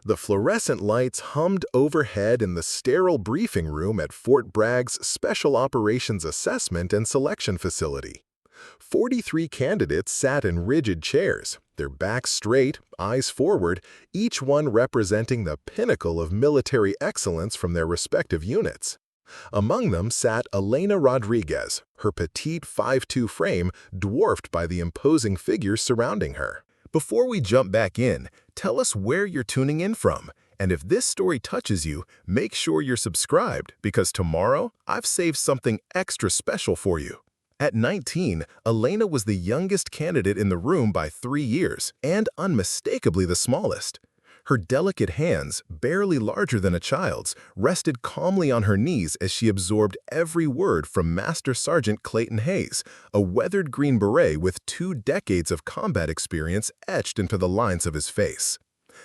The fluorescent lights hummed overhead in the sterile briefing room at Fort Bragg's Special Operations Assessment and Selection Facility. 43 candidates sat in rigid chairs, their backs straight, eyes forward, each one representing the pinnacle of military excellence from their respective units. Among them sat Elena Rodriguez, her petite 5'2" frame dwarfed by the imposing figures surrounding her. Before we jump back in, tell us where you're tuning in from, and if this story touches you, make sure you're subscribed because tomorrow I've saved something extra special for you. At 19, Elena was the youngest candidate in the room by 3 years and unmistakably the smallest. Her delicate hands, barely larger than a child's, rested calmly on her knees as she absorbed every word from Master Sergeant Clayton Hayes, a weathered Green Beret with 2 decades of combat experience etched into the lines of his face.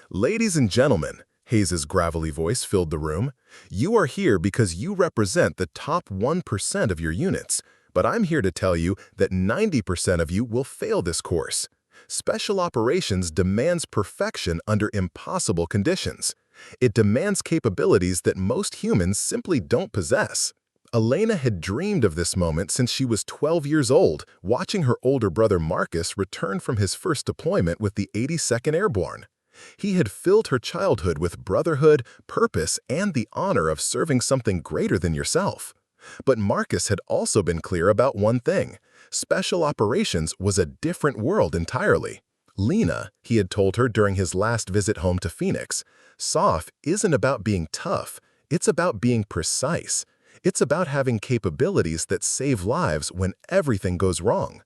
"Ladies and gentlemen," Hayes's gravelly voice filled the room, "you are here because you represent the top 1% of your units, but I'm here to tell you that 90% of you will fail this course. Special Operations demands perfection under impossible conditions. It demands capabilities that most humans simply don't possess." Elena had dreamed of this moment since she was 12 years old, watching her older brother Marcus return from his first deployment with the 82nd Airborne. He had filled her childhood with brotherhood, purpose, and the honor of serving something greater than yourself. But Marcus had also been clear about one thing. Special Operations was a different world entirely. "Lena," he had told her during his last visit home to Phoenix, "SOF isn't about being tough, it's about being precise. It's about having capabilities that save lives when everything goes wrong."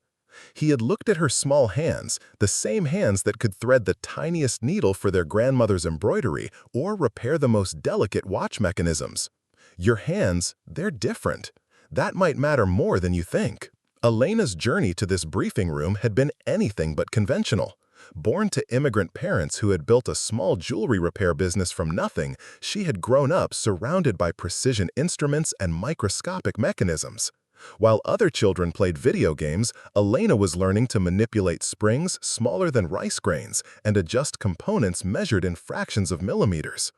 He had looked at her small hands, the same hands that could thread the tiniest needle for their grandmother's embroidery or repair the most delicate watch mechanisms. "Your hands, they're different. That might matter more than you think." Elena's journey to this briefing room had been anything but conventional. Born to immigrant parents who had built a small jewelry repair business from nothing, she had grown up surrounded by precision instruments and microscopic mechanisms. While other children played video games, Elena was learning to manipulate springs smaller than rice grains and adjust components measured in fractions of millimeters.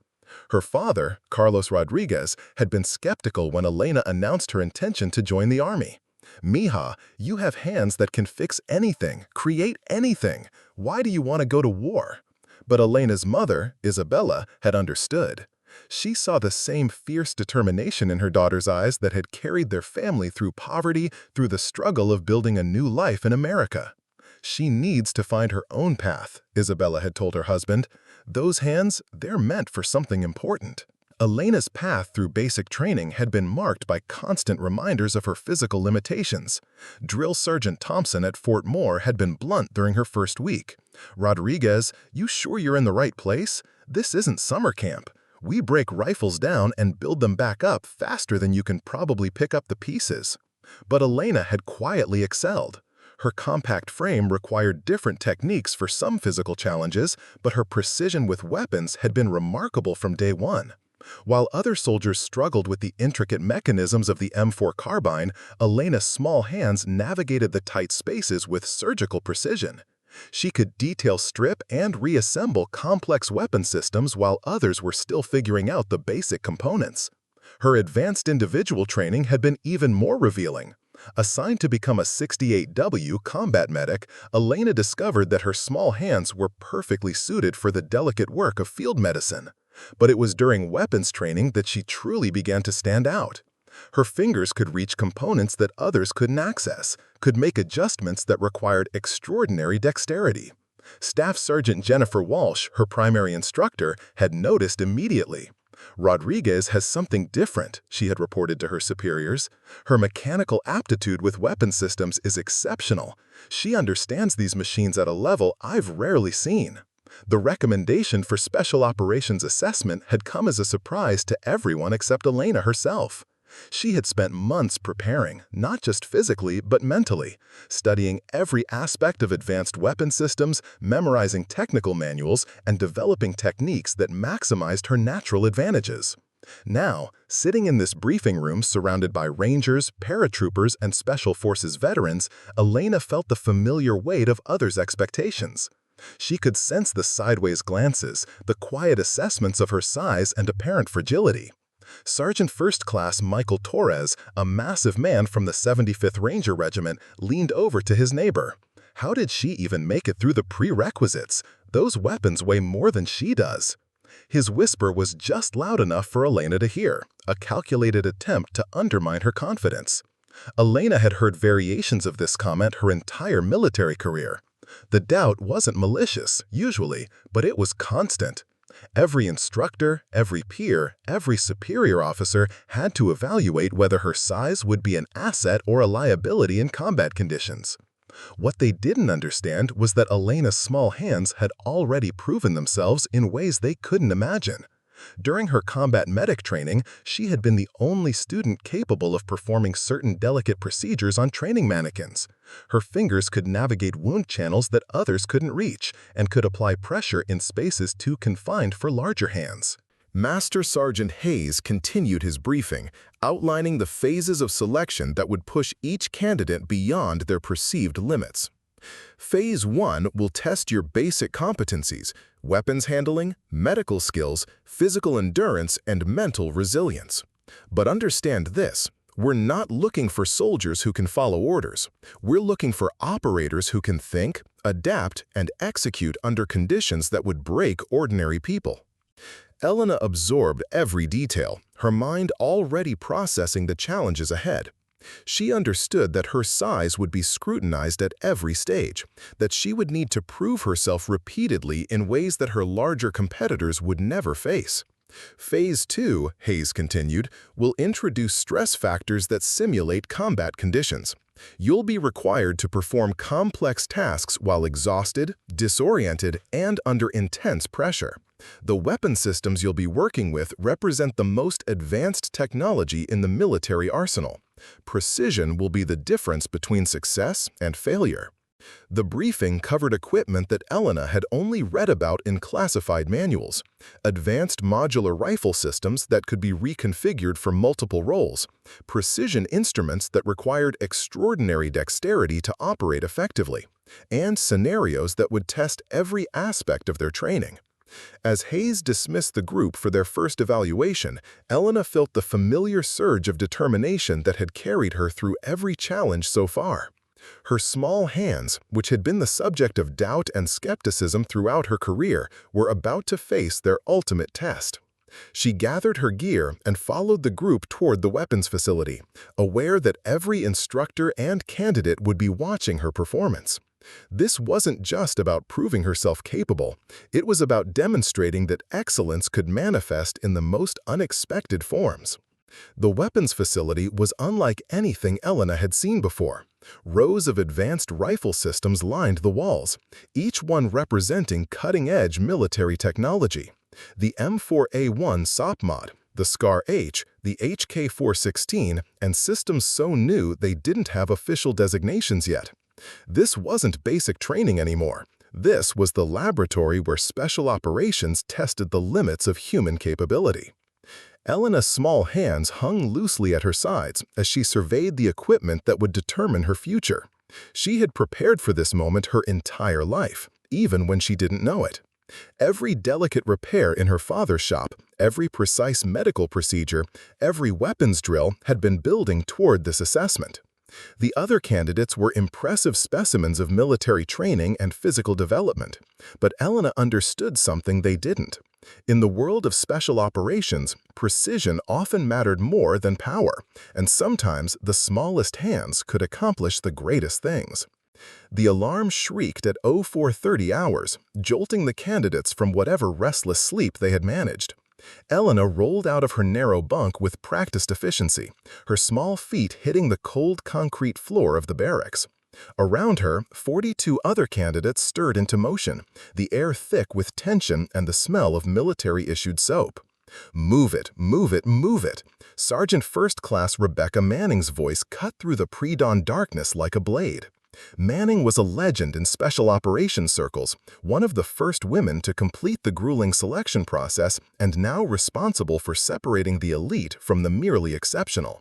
Her father, Carlos Rodriguez, had been skeptical when Elena announced her intention to join the army. "Mija, you have hands that can fix anything, create anything. Why do you want to go to war?" But Elena's mother, Isabella, had understood. She saw the same fierce determination in her daughter's eyes that had carried their family through poverty, through the struggle of building a new life in America. "She needs to find her own path," Isabella had told her husband. "Those hands, they're meant for something important." Elena's path through basic training had been marked by constant reminders of her physical limitations. Drill Sergeant Thompson at Fort Moore had been blunt during her first week. "Rodriguez, you sure you're in the right place? This isn't summer camp. We break rifles down and build them back up faster than you can probably pick up the pieces." But Elena had quietly excelled. Her compact frame required different techniques for some physical challenges, but her precision with weapons had been remarkable from day one. While other soldiers struggled with the intricate mechanisms of the M4 carbine, Elena's small hands navigated the tight spaces with surgical precision. She could detail strip and reassemble complex weapon systems while others were still figuring out the basic components. Her advanced individual training had been even more revealing. Assigned to become a 68W combat medic, Elena discovered that her small hands were perfectly suited for the delicate work of field medicine. But it was during weapons training that she truly began to stand out. Her fingers could reach components that others couldn't access, could make adjustments that required extraordinary dexterity. Staff Sergeant Jennifer Walsh, her primary instructor, had noticed immediately. "Rodriguez has something different," she had reported to her superiors. "Her mechanical aptitude with weapon systems is exceptional. She understands these machines at a level I've rarely seen." The recommendation for Special Operations Assessment had come as a surprise to everyone except Elena herself. She had spent months preparing, not just physically but mentally, studying every aspect of advanced weapon systems, memorizing technical manuals, and developing techniques that maximized her natural advantages. Now, sitting in this briefing room surrounded by Rangers, paratroopers, and Special Forces veterans, Elena felt the familiar weight of others' expectations. She could sense the sideways glances, the quiet assessments of her size and apparent fragility. Sergeant First Class Michael Torres, a massive man from the 75th Ranger Regiment, leaned over to his neighbor. How did she even make it through the prerequisites? Those weapons weigh more than she does. His whisper was just loud enough for Elena to hear, a calculated attempt to undermine her confidence. Elena had heard variations of this comment her entire military career. The doubt wasn't malicious, usually, but it was constant. Every instructor, every peer, every superior officer had to evaluate whether her size would be an asset or a liability in combat conditions. What they didn't understand was that Elena's small hands had already proven themselves in ways they couldn't imagine. During her combat medic training, she had been the only student capable of performing certain delicate procedures on training mannequins. Her fingers could navigate wound channels that others couldn't reach, and could apply pressure in spaces too confined for larger hands. Master Sergeant Hayes continued his briefing, outlining the phases of selection that would push each candidate beyond their perceived limits. Phase 1 will test your basic competencies: weapons handling, medical skills, physical endurance, and mental resilience. But understand this: we're not looking for soldiers who can follow orders. We're looking for operators who can think, adapt, and execute under conditions that would break ordinary people. Elena absorbed every detail, her mind already processing the challenges ahead. She understood that her size would be scrutinized at every stage, that she would need to prove herself repeatedly in ways that her larger competitors would never face. Phase 2, Hayes continued, will introduce stress factors that simulate combat conditions. You'll be required to perform complex tasks while exhausted, disoriented, and under intense pressure. The weapon systems you'll be working with represent the most advanced technology in the military arsenal. Precision will be the difference between success and failure. The briefing covered equipment that Elena had only read about in classified manuals: advanced modular rifle systems that could be reconfigured for multiple roles, precision instruments that required extraordinary dexterity to operate effectively, and scenarios that would test every aspect of their training. As Hayes dismissed the group for their first evaluation, Elena felt the familiar surge of determination that had carried her through every challenge so far. Her small hands, which had been the subject of doubt and skepticism throughout her career, were about to face their ultimate test. She gathered her gear and followed the group toward the weapons facility, aware that every instructor and candidate would be watching her performance. This wasn't just about proving herself capable. It was about demonstrating that excellence could manifest in the most unexpected forms. The weapons facility was unlike anything Elena had seen before. Rows of advanced rifle systems lined the walls, each one representing cutting-edge military technology. The M4A1 SOP mod, the SCAR-H, the HK416, and systems so new they didn't have official designations yet. This wasn't basic training anymore. This was the laboratory where special operations tested the limits of human capability. Elena's small hands hung loosely at her sides as she surveyed the equipment that would determine her future. She had prepared for this moment her entire life, even when she didn't know it. Every delicate repair in her father's shop, every precise medical procedure, every weapons drill had been building toward this assessment. The other candidates were impressive specimens of military training and physical development, but Elena understood something they didn't. In the world of special operations, precision often mattered more than power, and sometimes the smallest hands could accomplish the greatest things. The alarm shrieked at 0430 hours, jolting the candidates from whatever restless sleep they had managed. Elena rolled out of her narrow bunk with practiced efficiency, her small feet hitting the cold concrete floor of the barracks. Around her, 42 other candidates stirred into motion, the air thick with tension and the smell of military-issued soap. "Move it, move it, move it!" Sergeant First Class Rebecca Manning's voice cut through the pre-dawn darkness like a blade. Manning was a legend in special operations circles, one of the first women to complete the grueling selection process and now responsible for separating the elite from the merely exceptional.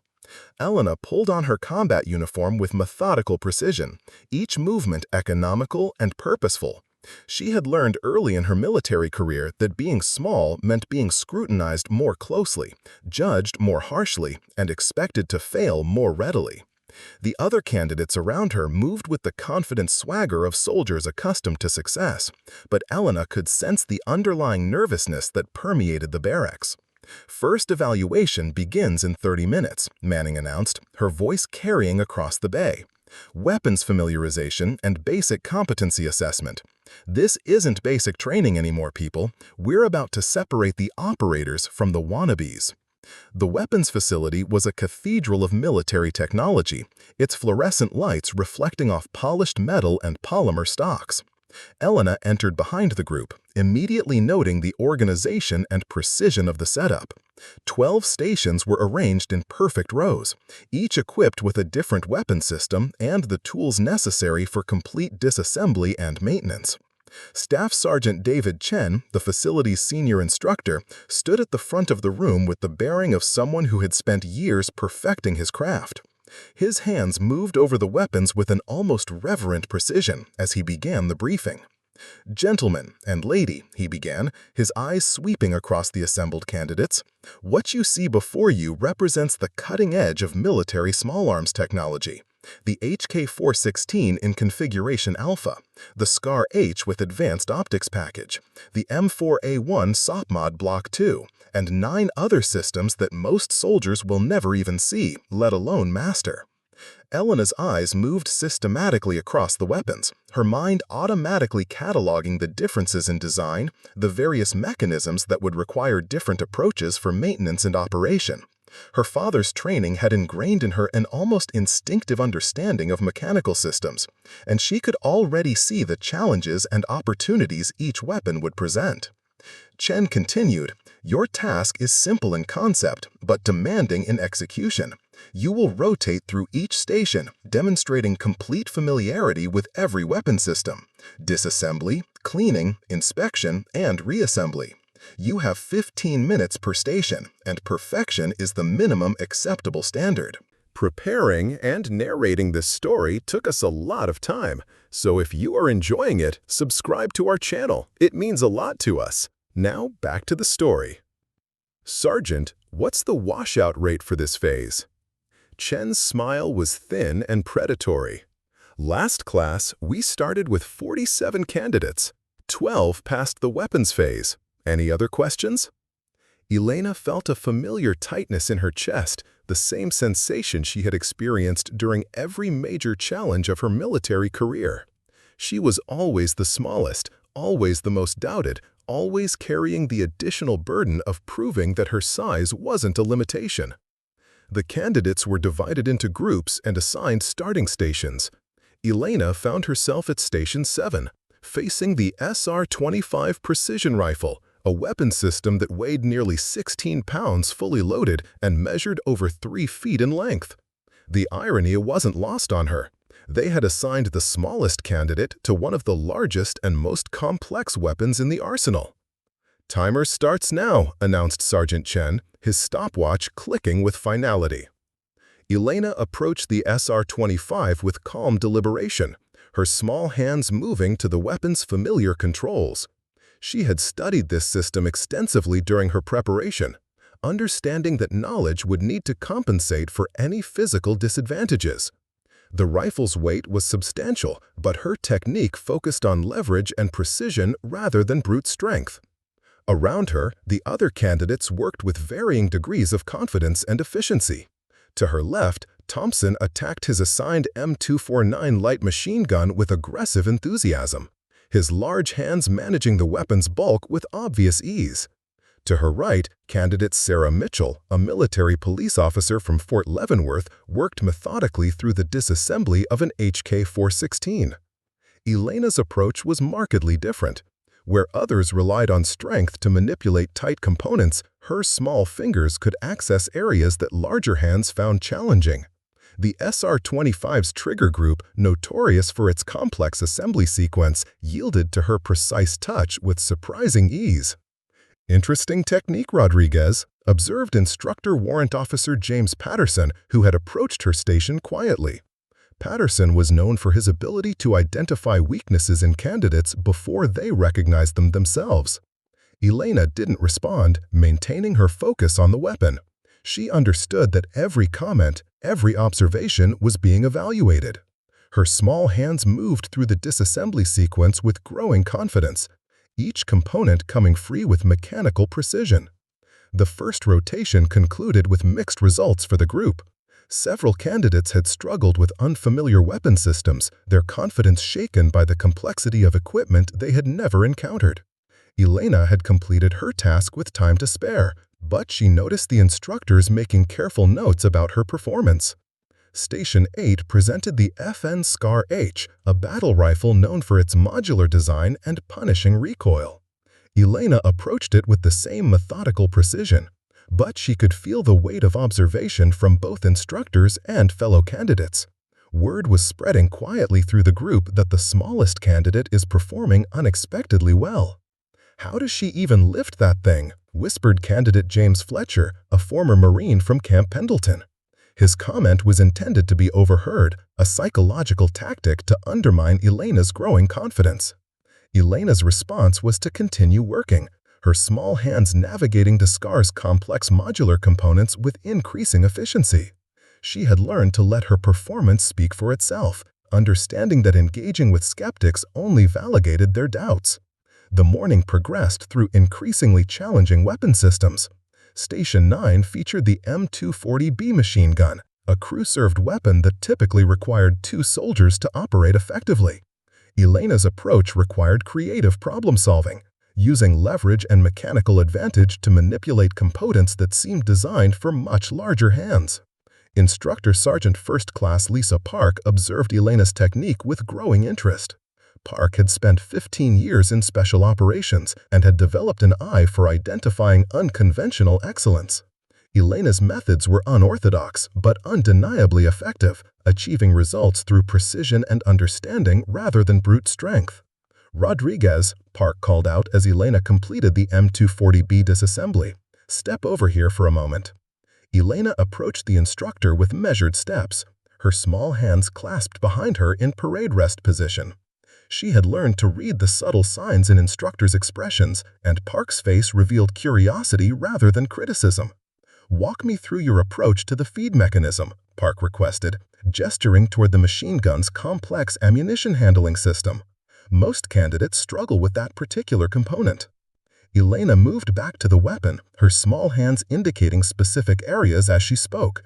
Elena pulled on her combat uniform with methodical precision, each movement economical and purposeful, She had learned early in her military career that being small meant being scrutinized more closely, judged more harshly, and expected to fail more readily. The other candidates around her moved with the confident swagger of soldiers accustomed to success, but Elena could sense the underlying nervousness that permeated the barracks. First evaluation begins in 30 minutes, Manning announced, her voice carrying across the bay. Weapons familiarization and basic competency assessment. This isn't basic training anymore, people. We're about to separate the operators from the wannabes. The weapons facility was a cathedral of military technology, its fluorescent lights reflecting off polished metal and polymer stocks. Elena entered behind the group, immediately noting the organization and precision of the setup. 12 stations were arranged in perfect rows, each equipped with a different weapon system and the tools necessary for complete disassembly and maintenance. Staff Sergeant David Chen, the facility's senior instructor, stood at the front of the room with the bearing of someone who had spent years perfecting his craft. His hands moved over the weapons with an almost reverent precision as he began the briefing. "Gentlemen and lady," he began, his eyes sweeping across the assembled candidates, "what you see before you represents the cutting edge of military small arms technology. The HK-416 in Configuration Alpha, the SCAR-H with Advanced Optics Package, the M4A1 SOPMOD Block 2, and 9 other systems that most soldiers will never even see, let alone master." Elena's eyes moved systematically across the weapons, her mind automatically cataloging the differences in design, the various mechanisms that would require different approaches for maintenance and operation. Her father's training had ingrained in her an almost instinctive understanding of mechanical systems, and she could already see the challenges and opportunities each weapon would present. Chen continued, "Your task is simple in concept, but demanding in execution. You will rotate through each station, demonstrating complete familiarity with every weapon system, disassembly, cleaning, inspection, and reassembly. You have 15 minutes per station, and perfection is the minimum acceptable standard." Preparing and narrating this story took us a lot of time, so if you are enjoying it, subscribe to our channel. It means a lot to us. Now back to the story. "Sergeant, what's the washout rate for this phase?" Chen's smile was thin and predatory. "Last class, we started with 47 candidates. 12 passed the weapons phase. Any other questions?" Elena felt a familiar tightness in her chest, the same sensation she had experienced during every major challenge of her military career. She was always the smallest, always the most doubted, always carrying the additional burden of proving that her size wasn't a limitation. The candidates were divided into groups and assigned starting stations. Elena found herself at Station 7, facing the SR-25 precision rifle, a weapon system that weighed nearly 16 pounds fully loaded and measured over 3 feet in length. The irony wasn't lost on her. They had assigned the smallest candidate to one of the largest and most complex weapons in the arsenal. "Timer starts now," announced Sergeant Chen, his stopwatch clicking with finality. Elena approached the SR-25 with calm deliberation, her small hands moving to the weapon's familiar controls. She had studied this system extensively during her preparation, understanding that knowledge would need to compensate for any physical disadvantages. The rifle's weight was substantial, but her technique focused on leverage and precision rather than brute strength. Around her, the other candidates worked with varying degrees of confidence and efficiency. To her left, Thompson attacked his assigned M249 light machine gun with aggressive enthusiasm, his large hands managing the weapon's bulk with obvious ease. To her right, candidate Sarah Mitchell, a military police officer from Fort Leavenworth, worked methodically through the disassembly of an HK-416. Elena's approach was markedly different. Where others relied on strength to manipulate tight components, her small fingers could access areas that larger hands found challenging. The SR-25's trigger group, notorious for its complex assembly sequence, yielded to her precise touch with surprising ease. "Interesting technique, Rodriguez," observed Instructor Warrant Officer James Patterson, who had approached her station quietly. Patterson was known for his ability to identify weaknesses in candidates before they recognized them themselves. Elena didn't respond, maintaining her focus on the weapon. She understood that every comment, every observation was being evaluated. Her small hands moved through the disassembly sequence with growing confidence, each component coming free with mechanical precision. The first rotation concluded with mixed results for the group. Several candidates had struggled with unfamiliar weapon systems, their confidence shaken by the complexity of equipment they had never encountered. Elena had completed her task with time to spare, but she noticed the instructors making careful notes about her performance. Station 8 presented the FN SCAR-H, a battle rifle known for its modular design and punishing recoil. Elena approached it with the same methodical precision, but she could feel the weight of observation from both instructors and fellow candidates. Word was spreading quietly through the group that the smallest candidate is performing unexpectedly well. "How does she even lift that thing?" whispered candidate James Fletcher, a former Marine from Camp Pendleton. His comment was intended to be overheard, a psychological tactic to undermine Elena's growing confidence. Elena's response was to continue working, her small hands navigating the SCAR's complex modular components with increasing efficiency. She had learned to let her performance speak for itself, understanding that engaging with skeptics only validated their doubts. The morning progressed through increasingly challenging weapon systems. Station 9 featured the M240B machine gun, a crew-served weapon that typically required 2 soldiers to operate effectively. Elena's approach required creative problem-solving, using leverage and mechanical advantage to manipulate components that seemed designed for much larger hands. Instructor Sergeant First Class Lisa Park observed Elena's technique with growing interest. Park had spent 15 years in special operations and had developed an eye for identifying unconventional excellence. Elena's methods were unorthodox but undeniably effective, achieving results through precision and understanding rather than brute strength. "Rodriguez," Park called out as Elena completed the M240B disassembly. "Step over here for a moment." Elena approached the instructor with measured steps, her small hands clasped behind her in parade rest position. She had learned to read the subtle signs in instructors' expressions, and Park's face revealed curiosity rather than criticism. "Walk me through your approach to the feed mechanism," Park requested, gesturing toward the machine gun's complex ammunition handling system. Most candidates struggle with that particular component. Elena moved back to the weapon, her small hands indicating specific areas as she spoke.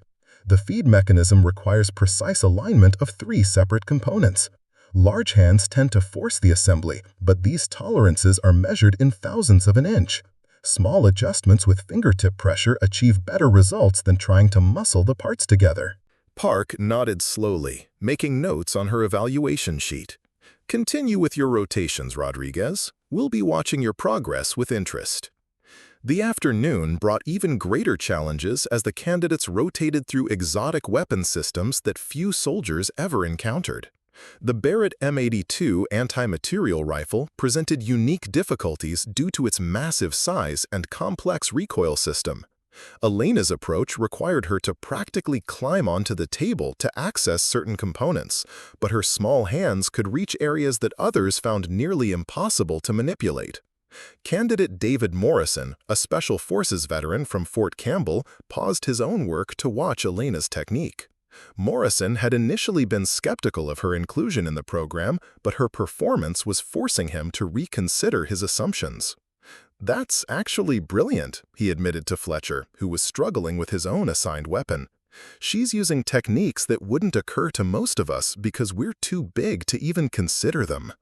The feed mechanism requires precise alignment of 3 separate components. Large hands tend to force the assembly, but these tolerances are measured in thousandths of an inch. Small adjustments with fingertip pressure achieve better results than trying to muscle the parts together. Park nodded slowly, making notes on her evaluation sheet. "Continue with your rotations, Rodriguez. We'll be watching your progress with interest." The afternoon brought even greater challenges as the candidates rotated through exotic weapon systems that few soldiers ever encountered. The Barrett M82 anti-material rifle presented unique difficulties due to its massive size and complex recoil system. Elena's approach required her to practically climb onto the table to access certain components, but her small hands could reach areas that others found nearly impossible to manipulate. Candidate David Morrison, a Special Forces veteran from Fort Campbell, paused his own work to watch Elena's technique. Morrison had initially been skeptical of her inclusion in the program, but her performance was forcing him to reconsider his assumptions. "That's actually brilliant," he admitted to Fletcher, who was struggling with his own assigned weapon. "She's using techniques that wouldn't occur to most of us because we're too big to even consider them."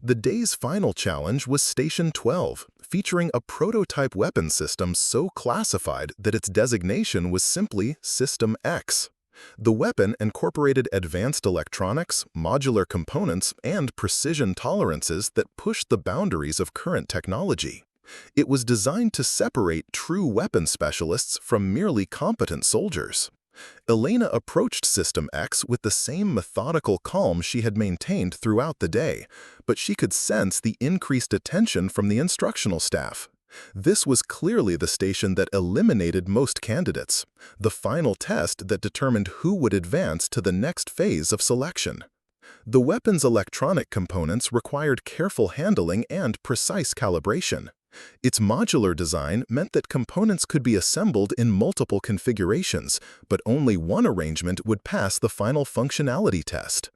The day's final challenge was Station 12, featuring a prototype weapon system so classified that its designation was simply System X. The weapon incorporated advanced electronics, modular components, and precision tolerances that pushed the boundaries of current technology. It was designed to separate true weapon specialists from merely competent soldiers. Elena approached System X with the same methodical calm she had maintained throughout the day, but she could sense the increased attention from the instructional staff. This was clearly the station that eliminated most candidates, the final test that determined who would advance to the next phase of selection. The weapon's electronic components required careful handling and precise calibration. Its modular design meant that components could be assembled in multiple configurations, but only one arrangement would pass the final functionality test.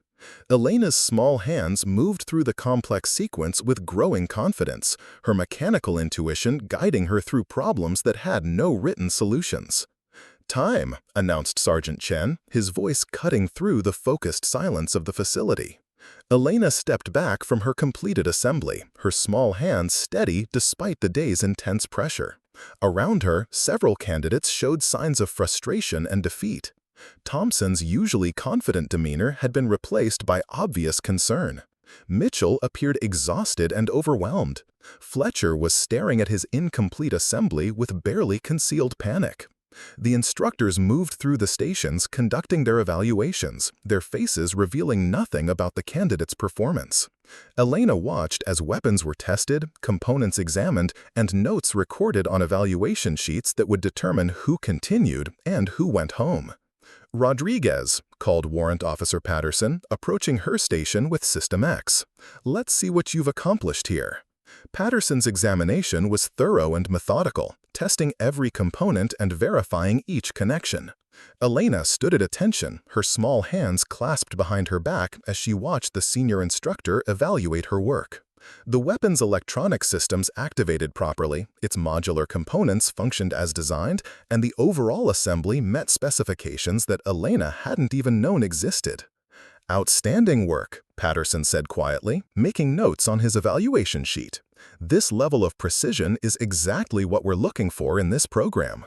Elena's small hands moved through the complex sequence with growing confidence, her mechanical intuition guiding her through problems that had no written solutions. "Time," announced Sergeant Chen, his voice cutting through the focused silence of the facility. Elena stepped back from her completed assembly, her small hands steady despite the day's intense pressure. Around her, several candidates showed signs of frustration and defeat. Thompson's usually confident demeanor had been replaced by obvious concern. Mitchell appeared exhausted and overwhelmed. Fletcher was staring at his incomplete assembly with barely concealed panic. The instructors moved through the stations conducting their evaluations, their faces revealing nothing about the candidate's performance. Elena watched as weapons were tested, components examined, and notes recorded on evaluation sheets that would determine who continued and who went home. "Rodriguez," called Warrant Officer Patterson, approaching her station with System X. "Let's see what you've accomplished here." Patterson's examination was thorough and methodical, testing every component and verifying each connection. Elena stood at attention, her small hands clasped behind her back as she watched the senior instructor evaluate her work. The weapon's electronic systems activated properly, its modular components functioned as designed, and the overall assembly met specifications that Elena hadn't even known existed. "Outstanding work," Patterson said quietly, making notes on his evaluation sheet. "This level of precision is exactly what we're looking for in this program."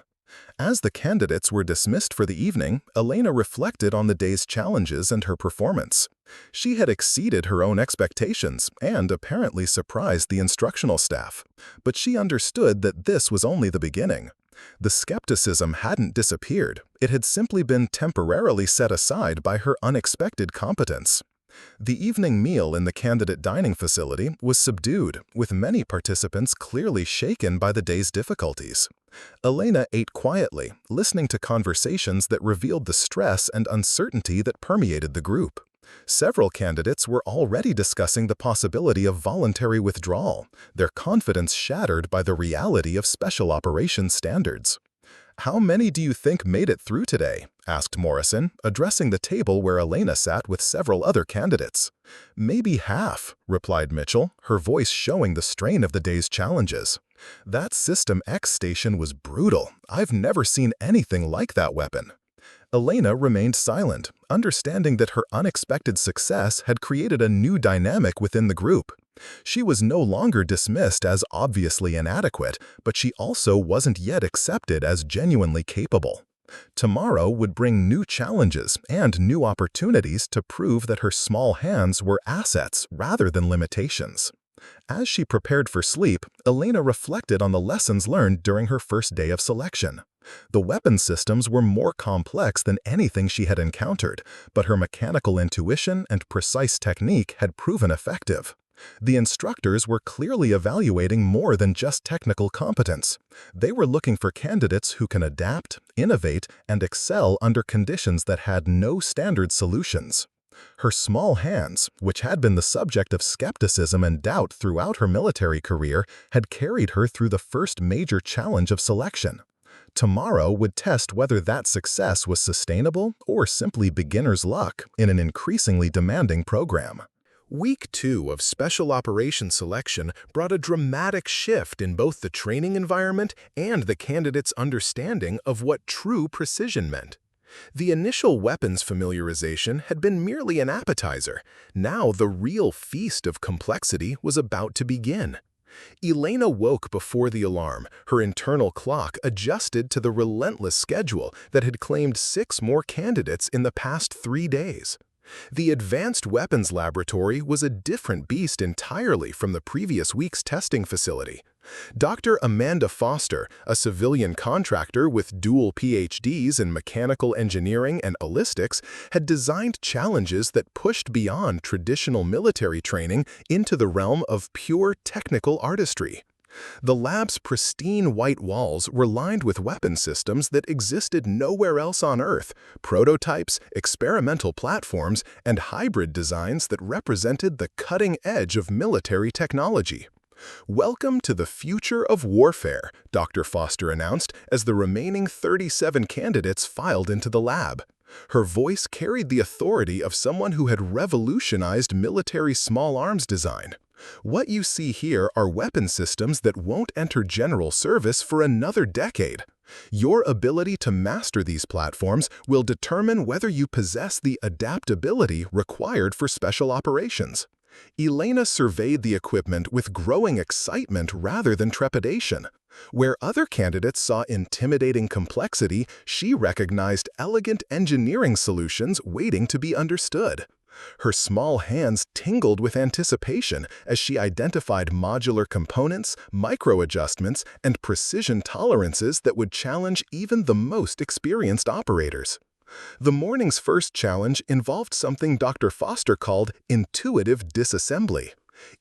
As the candidates were dismissed for the evening, Elena reflected on the day's challenges and her performance. She had exceeded her own expectations and apparently surprised the instructional staff. But she understood that this was only the beginning. The skepticism hadn't disappeared, it had simply been temporarily set aside by her unexpected competence. The evening meal in the candidate dining facility was subdued, with many participants clearly shaken by the day's difficulties. Elena ate quietly, listening to conversations that revealed the stress and uncertainty that permeated the group. Several candidates were already discussing the possibility of voluntary withdrawal, their confidence shattered by the reality of special operations standards. "How many do you think made it through today?" asked Morrison, addressing the table where Elena sat with several other candidates. "Maybe half," replied Mitchell, her voice showing the strain of the day's challenges. "That System X station was brutal. I've never seen anything like that weapon." Elena remained silent, understanding that her unexpected success had created a new dynamic within the group. She was no longer dismissed as obviously inadequate, but she also wasn't yet accepted as genuinely capable. Tomorrow would bring new challenges and new opportunities to prove that her small hands were assets rather than limitations. As she prepared for sleep, Elena reflected on the lessons learned during her first day of selection. The weapon systems were more complex than anything she had encountered, but her mechanical intuition and precise technique had proven effective. The instructors were clearly evaluating more than just technical competence. They were looking for candidates who can adapt, innovate, and excel under conditions that had no standard solutions. Her small hands, which had been the subject of skepticism and doubt throughout her military career, had carried her through the first major challenge of selection. Tomorrow would test whether that success was sustainable or simply beginner's luck in an increasingly demanding program. Week 2 of Special Operations Selection brought a dramatic shift in both the training environment and the candidates' understanding of what true precision meant. The initial weapons familiarization had been merely an appetizer. Now the real feast of complexity was about to begin. Elena woke before the alarm, her internal clock adjusted to the relentless schedule that had claimed 6 more candidates in the past 3 days. The Advanced Weapons Laboratory was a different beast entirely from the previous week's testing facility. Dr. Amanda Foster, a civilian contractor with dual PhDs in mechanical engineering and ballistics, had designed challenges that pushed beyond traditional military training into the realm of pure technical artistry. The lab's pristine white walls were lined with weapon systems that existed nowhere else on Earth, prototypes, experimental platforms, and hybrid designs that represented the cutting edge of military technology. "Welcome to the future of warfare," Dr. Foster announced as the remaining 37 candidates filed into the lab. Her voice carried the authority of someone who had revolutionized military small arms design. "What you see here are weapon systems that won't enter general service for another decade. Your ability to master these platforms will determine whether you possess the adaptability required for special operations." Elena surveyed the equipment with growing excitement rather than trepidation. Where other candidates saw intimidating complexity, she recognized elegant engineering solutions waiting to be understood. Her small hands tingled with anticipation as she identified modular components, micro-adjustments, and precision tolerances that would challenge even the most experienced operators. The morning's first challenge involved something Dr. Foster called intuitive disassembly.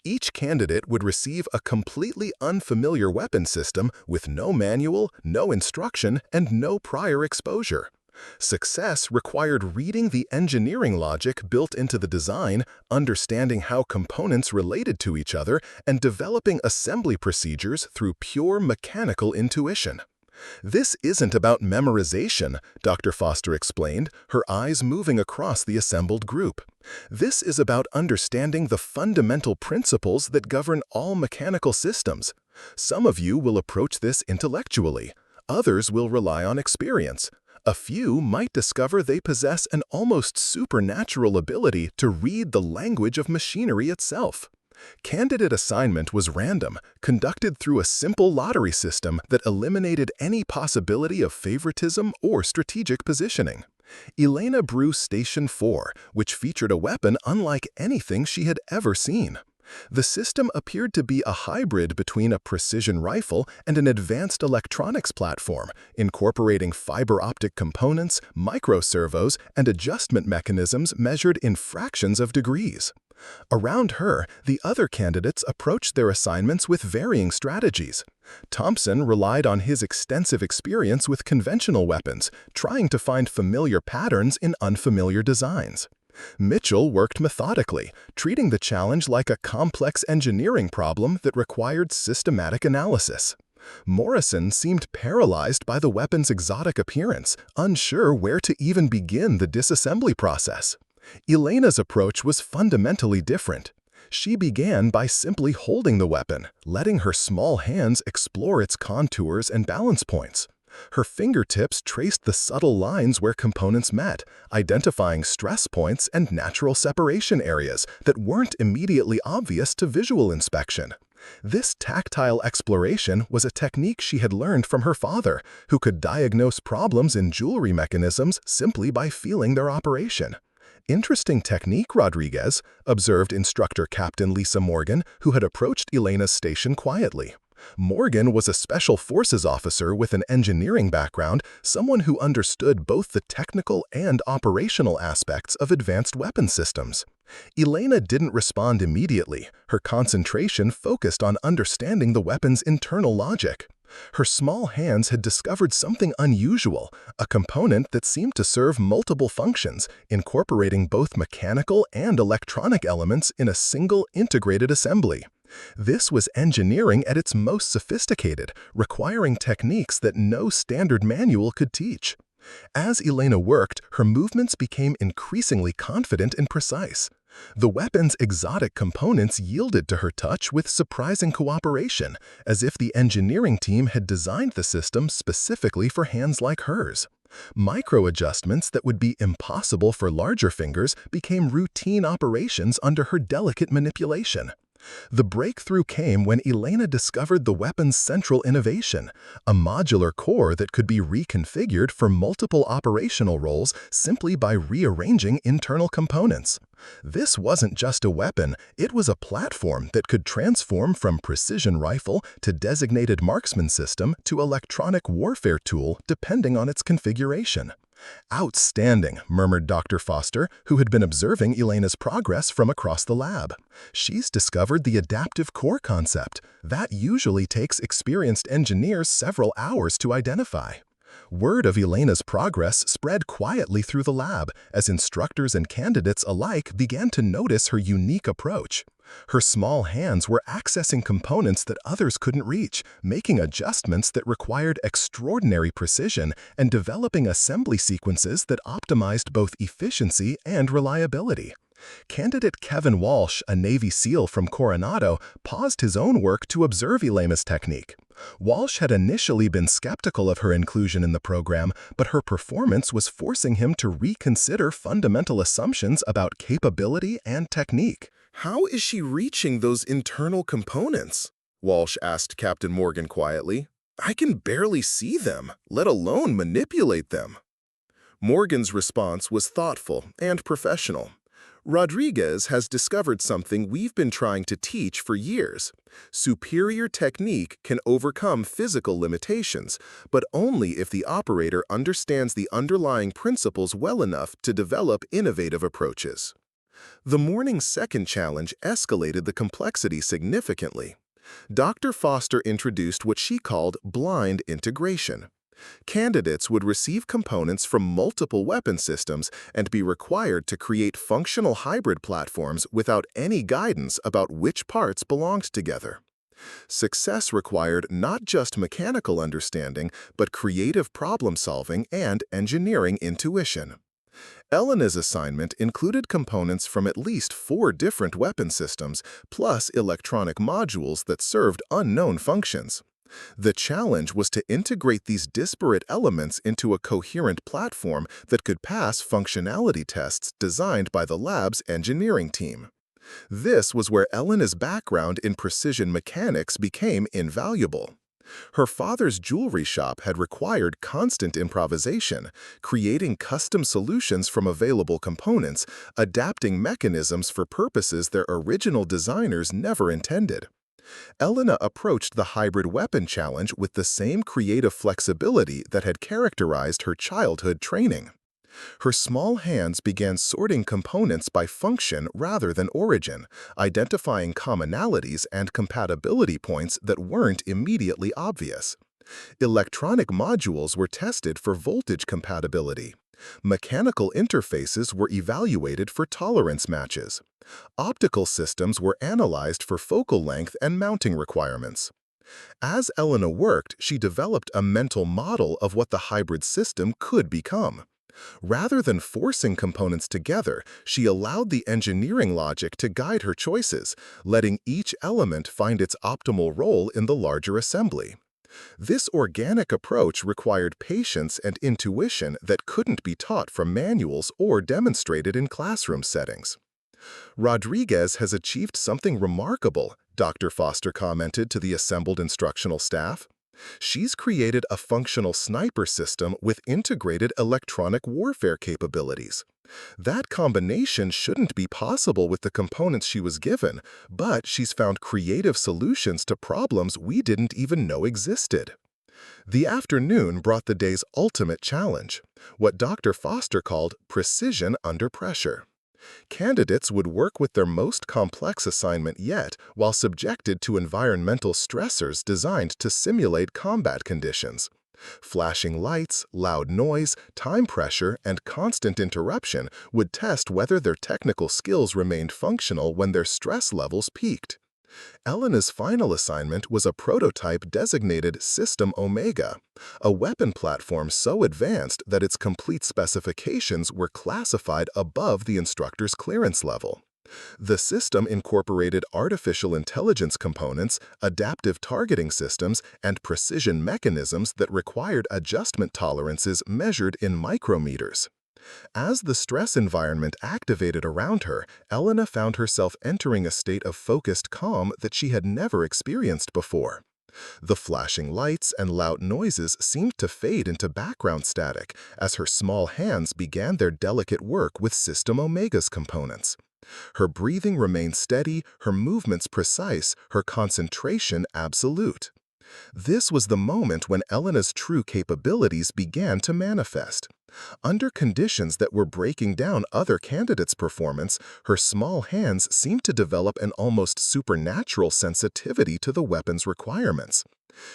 Each candidate would receive a completely unfamiliar weapon system with no manual, no instruction, and no prior exposure. Success required reading the engineering logic built into the design, understanding how components related to each other, and developing assembly procedures through pure mechanical intuition. "This isn't about memorization," Dr. Foster explained, her eyes moving across the assembled group. "This is about understanding the fundamental principles that govern all mechanical systems. Some of you will approach this intellectually. Others will rely on experience. A few might discover they possess an almost supernatural ability to read the language of machinery itself." Candidate assignment was random, conducted through a simple lottery system that eliminated any possibility of favoritism or strategic positioning. Elena drew Station 4, which featured a weapon unlike anything she had ever seen. The system appeared to be a hybrid between a precision rifle and an advanced electronics platform, incorporating fiber optic components, microservos, and adjustment mechanisms measured in fractions of degrees. Around her, the other candidates approached their assignments with varying strategies. Thompson relied on his extensive experience with conventional weapons, trying to find familiar patterns in unfamiliar designs. Mitchell worked methodically, treating the challenge like a complex engineering problem that required systematic analysis. Morrison seemed paralyzed by the weapon's exotic appearance, unsure where to even begin the disassembly process. Elena's approach was fundamentally different. She began by simply holding the weapon, letting her small hands explore its contours and balance points. Her fingertips traced the subtle lines where components met, identifying stress points and natural separation areas that weren't immediately obvious to visual inspection. This tactile exploration was a technique she had learned from her father, who could diagnose problems in jewelry mechanisms simply by feeling their operation. "Interesting technique, Rodriguez," observed instructor Captain Lisa Morgan, who had approached Elena's station quietly. Morgan was a special forces officer with an engineering background, someone who understood both the technical and operational aspects of advanced weapon systems. Elena didn't respond immediately. Her concentration focused on understanding the weapon's internal logic. Her small hands had discovered something unusual, a component that seemed to serve multiple functions, incorporating both mechanical and electronic elements in a single integrated assembly. This was engineering at its most sophisticated, requiring techniques that no standard manual could teach. As Elena worked, her movements became increasingly confident and precise. The weapon's exotic components yielded to her touch with surprising cooperation, as if the engineering team had designed the system specifically for hands like hers. Micro-adjustments that would be impossible for larger fingers became routine operations under her delicate manipulation. The breakthrough came when Elena discovered the weapon's central innovation, a modular core that could be reconfigured for multiple operational roles simply by rearranging internal components. This wasn't just a weapon, it was a platform that could transform from precision rifle to designated marksman system to electronic warfare tool depending on its configuration. "Outstanding," murmured Dr. Foster, who had been observing Elena's progress from across the lab. "She's discovered the adaptive core concept. That usually takes experienced engineers several hours to identify." Word of Elena's progress spread quietly through the lab as instructors and candidates alike began to notice her unique approach. Her small hands were accessing components that others couldn't reach, making adjustments that required extraordinary precision, and developing assembly sequences that optimized both efficiency and reliability. Candidate Kevin Walsh, a Navy SEAL from Coronado, paused his own work to observe Elena's technique. Walsh had initially been skeptical of her inclusion in the program, but her performance was forcing him to reconsider fundamental assumptions about capability and technique. "How is she reaching those internal components?" Walsh asked Captain Morgan quietly. "I can barely see them, let alone manipulate them." Morgan's response was thoughtful and professional. "Rodriguez has discovered something we've been trying to teach for years. Superior technique can overcome physical limitations, but only if the operator understands the underlying principles well enough to develop innovative approaches." The morning's second challenge escalated the complexity significantly. Dr. Foster introduced what she called blind integration. Candidates would receive components from multiple weapon systems and be required to create functional hybrid platforms without any guidance about which parts belonged together. Success required not just mechanical understanding, but creative problem-solving and engineering intuition. Elena's assignment included components from at least 4 different weapon systems, plus electronic modules that served unknown functions. The challenge was to integrate these disparate elements into a coherent platform that could pass functionality tests designed by the lab's engineering team. This was where Elena's background in precision mechanics became invaluable. Her father's jewelry shop had required constant improvisation, creating custom solutions from available components, adapting mechanisms for purposes their original designers never intended. Elena approached the hybrid weapon challenge with the same creative flexibility that had characterized her childhood training. Her small hands began sorting components by function rather than origin, identifying commonalities and compatibility points that weren't immediately obvious. Electronic modules were tested for voltage compatibility. Mechanical interfaces were evaluated for tolerance matches. Optical systems were analyzed for focal length and mounting requirements. As Elena worked, she developed a mental model of what the hybrid system could become. Rather than forcing components together, she allowed the engineering logic to guide her choices, letting each element find its optimal role in the larger assembly. This organic approach required patience and intuition that couldn't be taught from manuals or demonstrated in classroom settings. "Rodriguez has achieved something remarkable," Dr. Foster commented to the assembled instructional staff. "She's created a functional sniper system with integrated electronic warfare capabilities. That combination shouldn't be possible with the components she was given, but she's found creative solutions to problems we didn't even know existed." The afternoon brought the day's ultimate challenge, what Dr. Foster called precision under pressure. Candidates would work with their most complex assignment yet while subjected to environmental stressors designed to simulate combat conditions. Flashing lights, loud noise, time pressure, and constant interruption would test whether their technical skills remained functional when their stress levels peaked. Elena's final assignment was a prototype designated System Omega, a weapon platform so advanced that its complete specifications were classified above the instructor's clearance level. The system incorporated artificial intelligence components, adaptive targeting systems, and precision mechanisms that required adjustment tolerances measured in micrometers. As the stress environment activated around her, Elena found herself entering a state of focused calm that she had never experienced before. The flashing lights and loud noises seemed to fade into background static as her small hands began their delicate work with System Omega's components. Her breathing remained steady, her movements precise, her concentration absolute. This was the moment when Elena's true capabilities began to manifest. Under conditions that were breaking down other candidates' performance, her small hands seemed to develop an almost supernatural sensitivity to the weapon's requirements.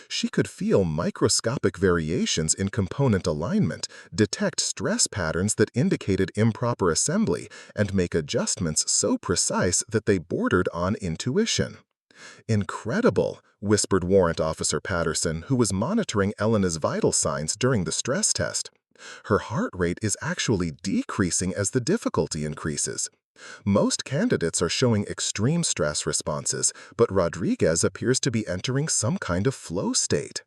She could feel microscopic variations in component alignment, detect stress patterns that indicated improper assembly, and make adjustments so precise that they bordered on intuition. "Incredible," whispered Warrant Officer Patterson, who was monitoring Elena's vital signs during the stress test. "Her heart rate is actually decreasing as the difficulty increases. Most candidates are showing extreme stress responses, but Rodriguez appears to be entering some kind of flow state."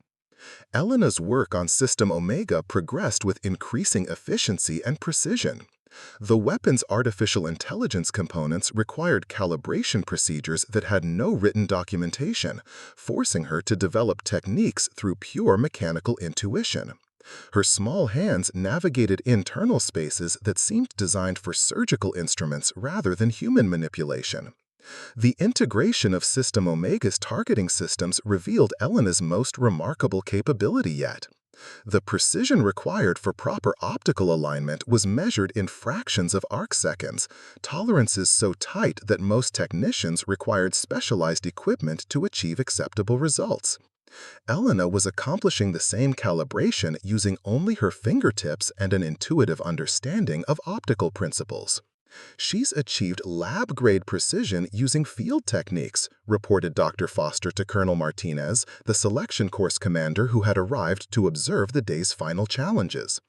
Elena's work on System Omega progressed with increasing efficiency and precision. The weapon's artificial intelligence components required calibration procedures that had no written documentation, forcing her to develop techniques through pure mechanical intuition. Her small hands navigated internal spaces that seemed designed for surgical instruments rather than human manipulation. The integration of System Omega's targeting systems revealed Elena's most remarkable capability yet. The precision required for proper optical alignment was measured in fractions of arcseconds, tolerances so tight that most technicians required specialized equipment to achieve acceptable results. Elena was accomplishing the same calibration using only her fingertips and an intuitive understanding of optical principles. "She's achieved lab-grade precision using field techniques," reported Dr. Foster to Colonel Martinez, the selection course commander who had arrived to observe the day's final challenges.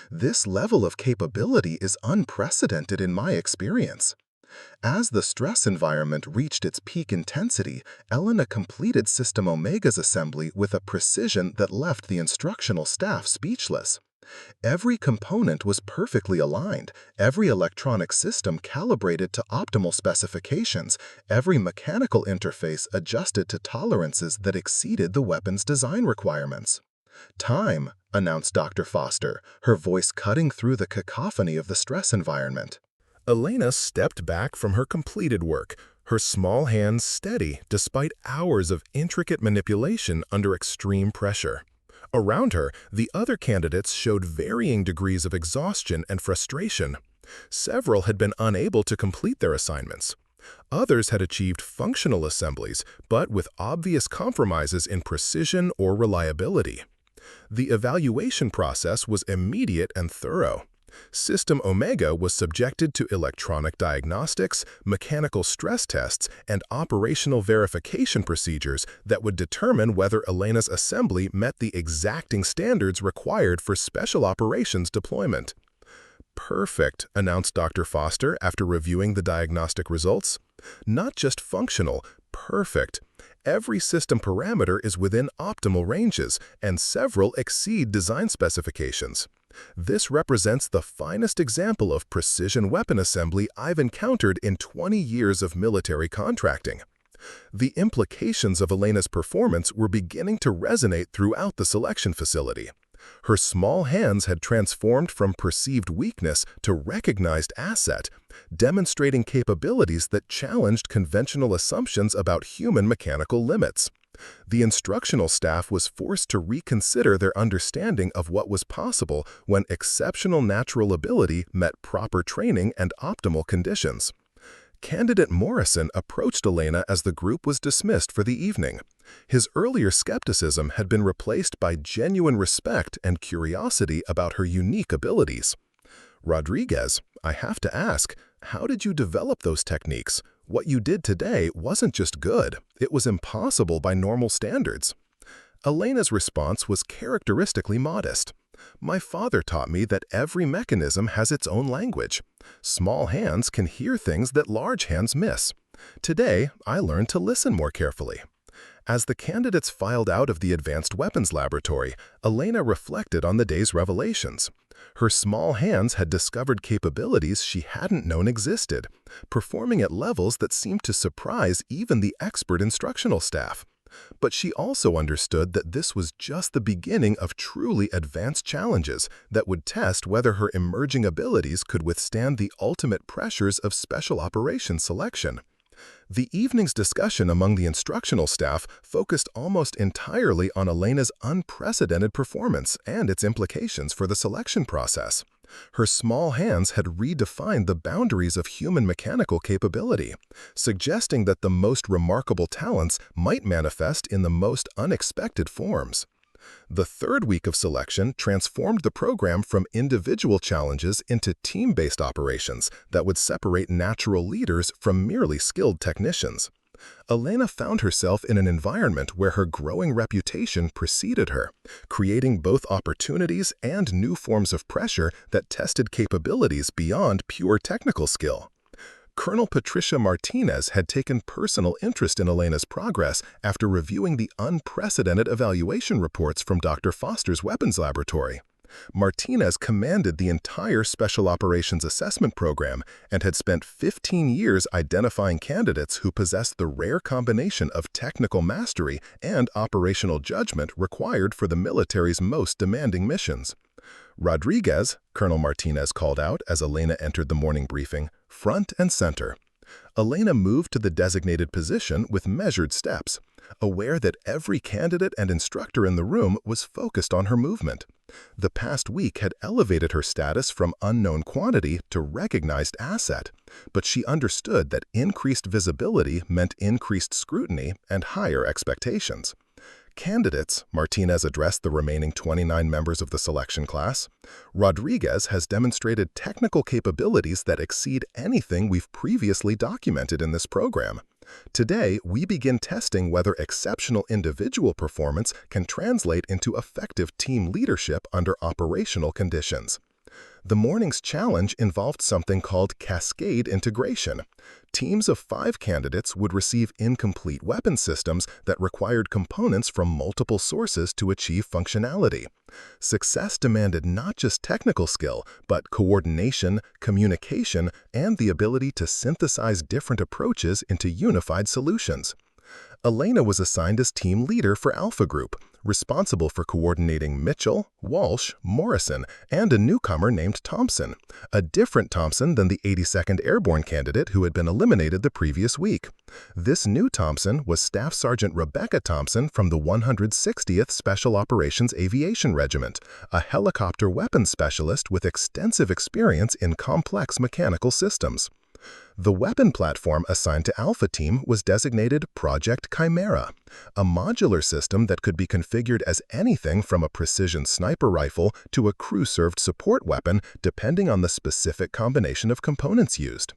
"This level of capability is unprecedented in my experience." As the stress environment reached its peak intensity, Elena completed System Omega's assembly with a precision that left the instructional staff speechless. Every component was perfectly aligned, every electronic system calibrated to optimal specifications, every mechanical interface adjusted to tolerances that exceeded the weapon's design requirements. "Time," announced Dr. Foster, her voice cutting through the cacophony of the stress environment. Elena stepped back from her completed work, her small hands steady despite hours of intricate manipulation under extreme pressure. Around her, the other candidates showed varying degrees of exhaustion and frustration. Several had been unable to complete their assignments. Others had achieved functional assemblies, but with obvious compromises in precision or reliability. The evaluation process was immediate and thorough. System Omega was subjected to electronic diagnostics, mechanical stress tests, and operational verification procedures that would determine whether Elena's assembly met the exacting standards required for special operations deployment. "Perfect," announced Dr. Foster after reviewing the diagnostic results. "Not just functional, perfect. Every system parameter is within optimal ranges, and several exceed design specifications. This represents the finest example of precision weapon assembly I've encountered in 20 years of military contracting." The implications of Elena's performance were beginning to resonate throughout the selection facility. Her small hands had transformed from perceived weakness to recognized asset, demonstrating capabilities that challenged conventional assumptions about human mechanical limits. The instructional staff was forced to reconsider their understanding of what was possible when exceptional natural ability met proper training and optimal conditions. Candidate Morrison approached Elena as the group was dismissed for the evening. His earlier skepticism had been replaced by genuine respect and curiosity about her unique abilities. "Rodriguez, I have to ask, how did you develop those techniques? What you did today wasn't just good, it was impossible by normal standards." Elena's response was characteristically modest. "My father taught me that every mechanism has its own language. Small hands can hear things that large hands miss. Today, I learned to listen more carefully." As the candidates filed out of the Advanced Weapons Laboratory, Elena reflected on the day's revelations. Her small hands had discovered capabilities she hadn't known existed, performing at levels that seemed to surprise even the expert instructional staff. But she also understood that this was just the beginning of truly advanced challenges that would test whether her emerging abilities could withstand the ultimate pressures of special operations selection. The evening's discussion among the instructional staff focused almost entirely on Elena's unprecedented performance and its implications for the selection process. Her small hands had redefined the boundaries of human mechanical capability, suggesting that the most remarkable talents might manifest in the most unexpected forms. The third week of selection transformed the program from individual challenges into team-based operations that would separate natural leaders from merely skilled technicians. Elena found herself in an environment where her growing reputation preceded her, creating both opportunities and new forms of pressure that tested capabilities beyond pure technical skill. Colonel Patricia Martinez had taken personal interest in Elena's progress after reviewing the unprecedented evaluation reports from Dr. Foster's weapons laboratory. Martinez commanded the entire Special Operations Assessment Program and had spent 15 years identifying candidates who possessed the rare combination of technical mastery and operational judgment required for the military's most demanding missions. "Rodriguez," Colonel Martinez called out as Elena entered the morning briefing, "front and center." Elena moved to the designated position with measured steps, aware that every candidate and instructor in the room was focused on her movement. The past week had elevated her status from unknown quantity to recognized asset, but she understood that increased visibility meant increased scrutiny and higher expectations. "Candidates," Martinez addressed the remaining 29 members of the selection class, "Rodriguez has demonstrated technical capabilities that exceed anything we've previously documented in this program. Today, we begin testing whether exceptional individual performance can translate into effective team leadership under operational conditions." The morning's challenge involved something called cascade integration. Teams of 5 candidates would receive incomplete weapon systems that required components from multiple sources to achieve functionality. Success demanded not just technical skill, but coordination, communication, and the ability to synthesize different approaches into unified solutions. Elena was assigned as team leader for Alpha Group, responsible for coordinating Mitchell, Walsh, Morrison, and a newcomer named Thompson, a different Thompson than the 82nd Airborne candidate who had been eliminated the previous week. This new Thompson was Staff Sergeant Rebecca Thompson from the 160th Special Operations Aviation Regiment, a helicopter weapons specialist with extensive experience in complex mechanical systems. The weapon platform assigned to Alpha Team was designated Project Chimera, a modular system that could be configured as anything from a precision sniper rifle to a crew-served support weapon depending on the specific combination of components used.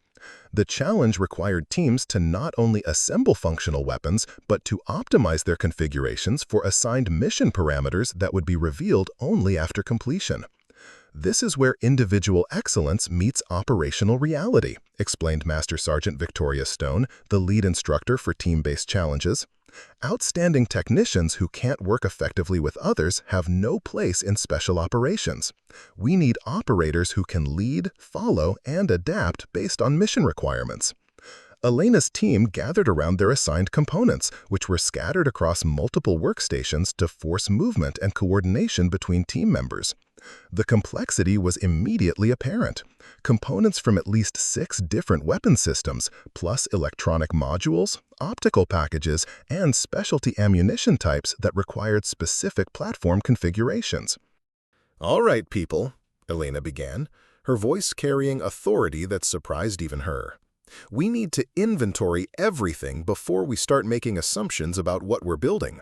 The challenge required teams to not only assemble functional weapons, but to optimize their configurations for assigned mission parameters that would be revealed only after completion. "This is where individual excellence meets operational reality," explained Master Sergeant Victoria Stone, the lead instructor for team-based challenges. "Outstanding technicians who can't work effectively with others have no place in special operations. We need operators who can lead, follow, and adapt based on mission requirements." Elena's team gathered around their assigned components, which were scattered across multiple workstations to force movement and coordination between team members. The complexity was immediately apparent. Components from at least 6 different weapon systems, plus electronic modules, optical packages, and specialty ammunition types that required specific platform configurations. "All right, people," Elena began, her voice carrying authority that surprised even her. "We need to inventory everything before we start making assumptions about what we're building.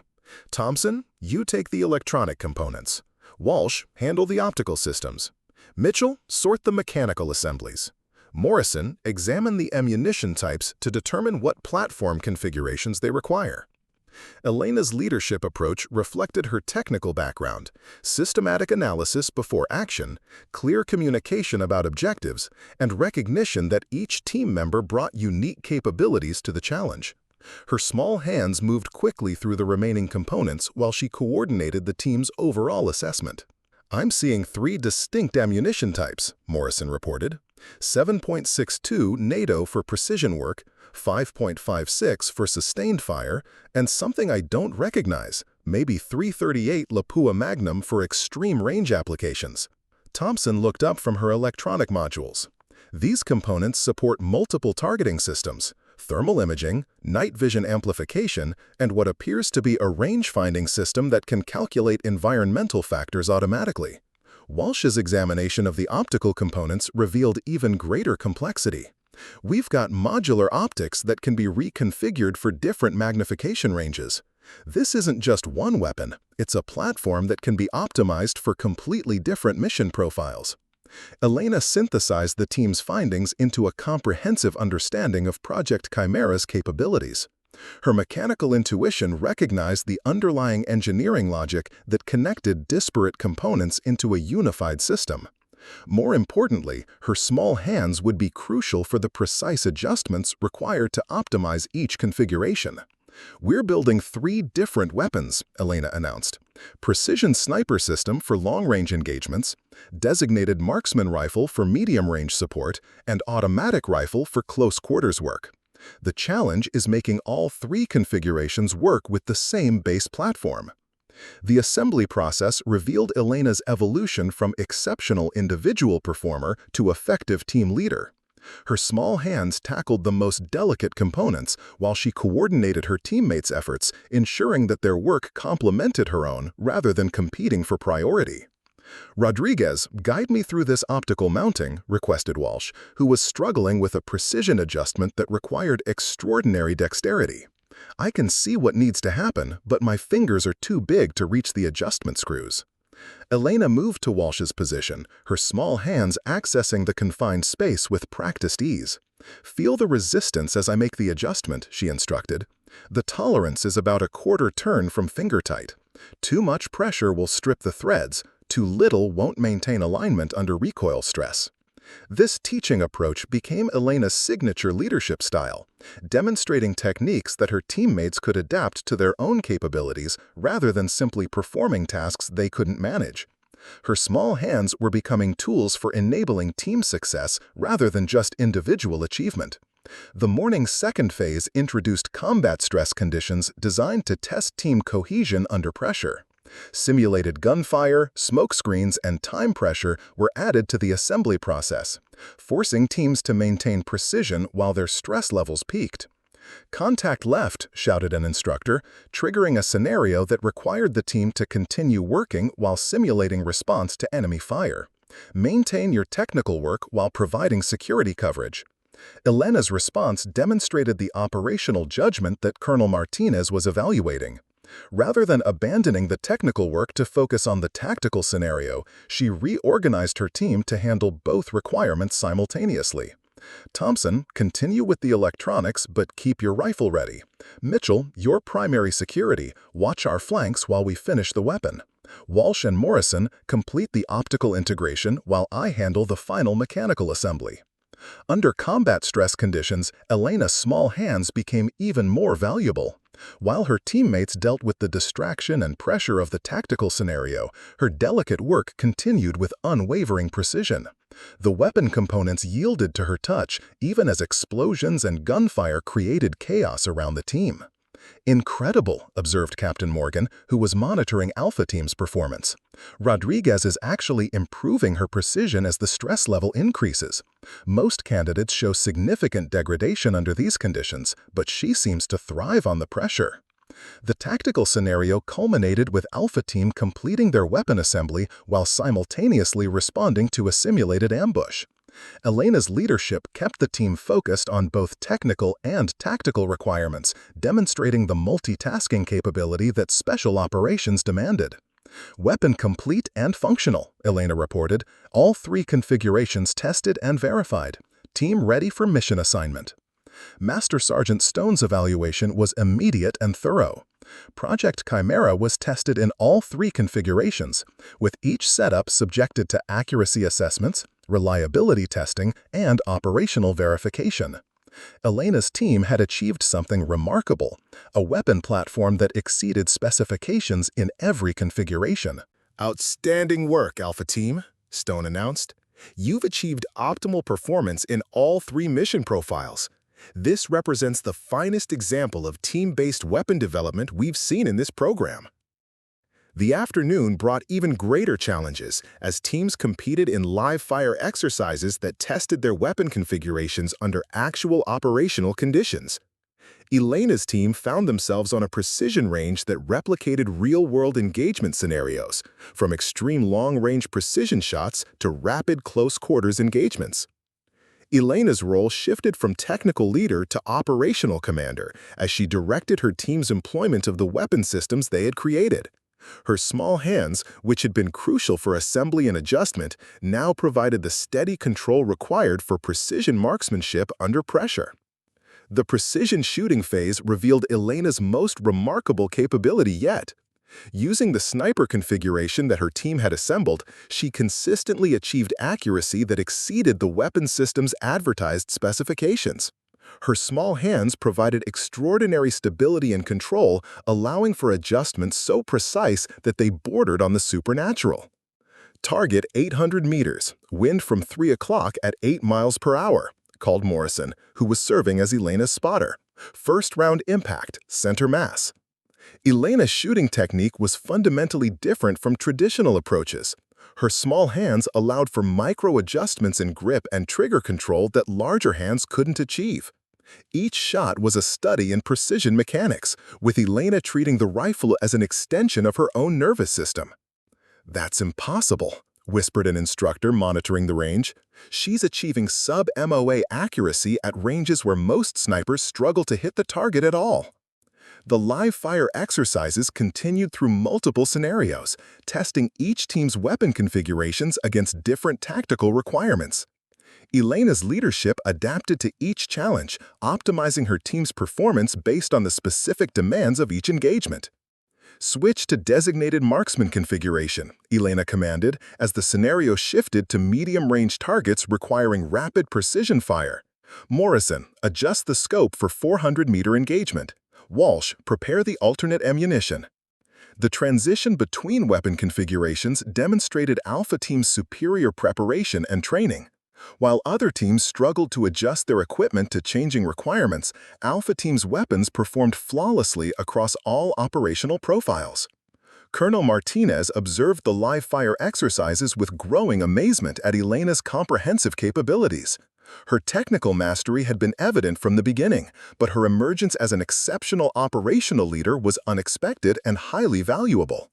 Thompson, you take the electronic components. Walsh, handle the optical systems. Mitchell, sort the mechanical assemblies. Morrison, examine the ammunition types to determine what platform configurations they require." Elena's leadership approach reflected her technical background, systematic analysis before action, clear communication about objectives, and recognition that each team member brought unique capabilities to the challenge. Her small hands moved quickly through the remaining components while she coordinated the team's overall assessment. "I'm seeing 3 distinct ammunition types," Morrison reported. 7.62 NATO for precision work, 5.56 for sustained fire, and something I don't recognize, maybe 338 Lapua Magnum for extreme range applications. Thompson looked up from her electronic modules. "These components support multiple targeting systems, thermal imaging, night vision amplification, and what appears to be a range-finding system that can calculate environmental factors automatically. Walsh's examination of the optical components revealed even greater complexity. We've got modular optics that can be reconfigured for different magnification ranges. This isn't just one weapon, it's a platform that can be optimized for completely different mission profiles. Elena synthesized the team's findings into a comprehensive understanding of Project Chimera's capabilities. Her mechanical intuition recognized the underlying engineering logic that connected disparate components into a unified system. More importantly, her small hands would be crucial for the precise adjustments required to optimize each configuration. "We're building 3 different weapons," Elena announced. Precision sniper system for long-range engagements, designated marksman rifle for medium-range support, and automatic rifle for close-quarters work. The challenge is making all 3 configurations work with the same base platform. The assembly process revealed Elena's evolution from exceptional individual performer to effective team leader. Her small hands tackled the most delicate components while she coordinated her teammates' efforts, ensuring that their work complemented her own rather than competing for priority. "Rodriguez, guide me through this optical mounting," requested Walsh, who was struggling with a precision adjustment that required extraordinary dexterity. "I can see what needs to happen, but my fingers are too big to reach the adjustment screws." Elena moved to Walsh's position, her small hands accessing the confined space with practiced ease. "Feel the resistance as I make the adjustment," she instructed. "The tolerance is about a quarter turn from finger tight. Too much pressure will strip the threads, too little won't maintain alignment under recoil stress." This teaching approach became Elena's signature leadership style, demonstrating techniques that her teammates could adapt to their own capabilities rather than simply performing tasks they couldn't manage. Her small hands were becoming tools for enabling team success rather than just individual achievement. The morning's second phase introduced combat stress conditions designed to test team cohesion under pressure. Simulated gunfire, smoke screens, and time pressure were added to the assembly process, forcing teams to maintain precision while their stress levels peaked. "Contact left," shouted an instructor, triggering a scenario that required the team to continue working while simulating response to enemy fire. "Maintain your technical work while providing security coverage." Elena's response demonstrated the operational judgment that Colonel Martinez was evaluating. Rather than abandoning the technical work to focus on the tactical scenario, she reorganized her team to handle both requirements simultaneously. "Thompson, continue with the electronics, but keep your rifle ready. Mitchell, your primary security, watch our flanks while we finish the weapon. Walsh and Morrison, complete the optical integration while I handle the final mechanical assembly." Under combat stress conditions, Elena's small hands became even more valuable. While her teammates dealt with the distraction and pressure of the tactical scenario, her delicate work continued with unwavering precision. The weapon components yielded to her touch, even as explosions and gunfire created chaos around the team. "Incredible," observed Captain Morgan, who was monitoring Alpha Team's performance. "Rodriguez is actually improving her precision as the stress level increases. Most candidates show significant degradation under these conditions, but she seems to thrive on the pressure." The tactical scenario culminated with Alpha Team completing their weapon assembly while simultaneously responding to a simulated ambush. Elena's leadership kept the team focused on both technical and tactical requirements, demonstrating the multitasking capability that special operations demanded. "Weapon complete and functional," Elena reported. "All 3 configurations tested and verified. Team ready for mission assignment." Master Sergeant Stone's evaluation was immediate and thorough. Project Chimera was tested in all 3 configurations, with each setup subjected to accuracy assessments, reliability testing, and operational verification. Elena's team had achieved something remarkable, a weapon platform that exceeded specifications in every configuration. "Outstanding work, Alpha Team," Stone announced. "You've achieved optimal performance in all 3 mission profiles. This represents the finest example of team-based weapon development we've seen in this program." The afternoon brought even greater challenges as teams competed in live-fire exercises that tested their weapon configurations under actual operational conditions. Elena's team found themselves on a precision range that replicated real-world engagement scenarios, from extreme long-range precision shots to rapid close-quarters engagements. Elena's role shifted from technical leader to operational commander as she directed her team's employment of the weapon systems they had created. Her small hands, which had been crucial for assembly and adjustment, now provided the steady control required for precision marksmanship under pressure. The precision shooting phase revealed Elena's most remarkable capability yet. Using the sniper configuration that her team had assembled, she consistently achieved accuracy that exceeded the weapon system's advertised specifications. Her small hands provided extraordinary stability and control, allowing for adjustments so precise that they bordered on the supernatural. Target 800 meters, wind from 3 o'clock at 8 miles per hour, called Morrison, who was serving as Elena's spotter. First round impact, center mass. Elena's shooting technique was fundamentally different from traditional approaches. Her small hands allowed for micro-adjustments in grip and trigger control that larger hands couldn't achieve. Each shot was a study in precision mechanics, with Elena treating the rifle as an extension of her own nervous system. "That's impossible," whispered an instructor monitoring the range. "She's achieving sub-MOA accuracy at ranges where most snipers struggle to hit the target at all." The live-fire exercises continued through multiple scenarios, testing each team's weapon configurations against different tactical requirements. Elena's leadership adapted to each challenge, optimizing her team's performance based on the specific demands of each engagement. "Switch to designated marksman configuration," Elena commanded, as the scenario shifted to medium-range targets requiring rapid precision fire. "Morrison, adjust the scope for 400-meter engagement. Walsh, prepare the alternate ammunition." The transition between weapon configurations demonstrated Alpha Team's superior preparation and training. While other teams struggled to adjust their equipment to changing requirements, Alpha Team's weapons performed flawlessly across all operational profiles. Colonel Martinez observed the live-fire exercises with growing amazement at Elena's comprehensive capabilities. Her technical mastery had been evident from the beginning, but her emergence as an exceptional operational leader was unexpected and highly valuable.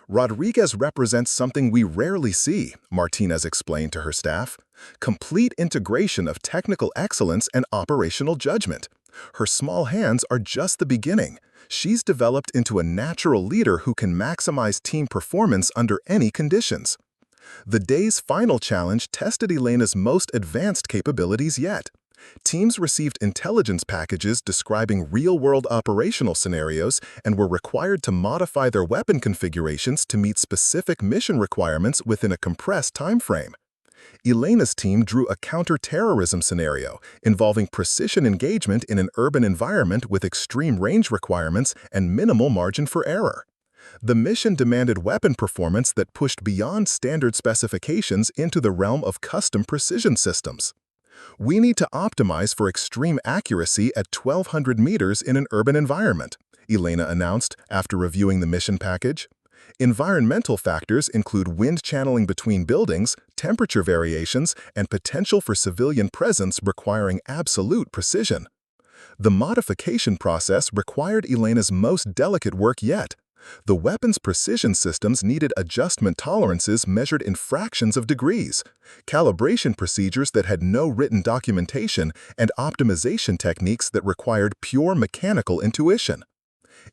"Rodriguez represents something we rarely see," Martinez explained to her staff. "Complete integration of technical excellence and operational judgment. Her small hands are just the beginning. She's developed into a natural leader who can maximize team performance under any conditions." The day's final challenge tested Elena's most advanced capabilities yet. Teams received intelligence packages describing real-world operational scenarios and were required to modify their weapon configurations to meet specific mission requirements within a compressed time frame. Elena's team drew a counter-terrorism scenario involving precision engagement in an urban environment with extreme range requirements and minimal margin for error. The mission demanded weapon performance that pushed beyond standard specifications into the realm of custom precision systems. "We need to optimize for extreme accuracy at 1,200 meters in an urban environment," Elena announced after reviewing the mission package. "Environmental factors include wind channeling between buildings, temperature variations, and potential for civilian presence requiring absolute precision." The modification process required Elena's most delicate work yet. The weapon's precision systems needed adjustment tolerances measured in fractions of degrees, calibration procedures that had no written documentation, and optimization techniques that required pure mechanical intuition.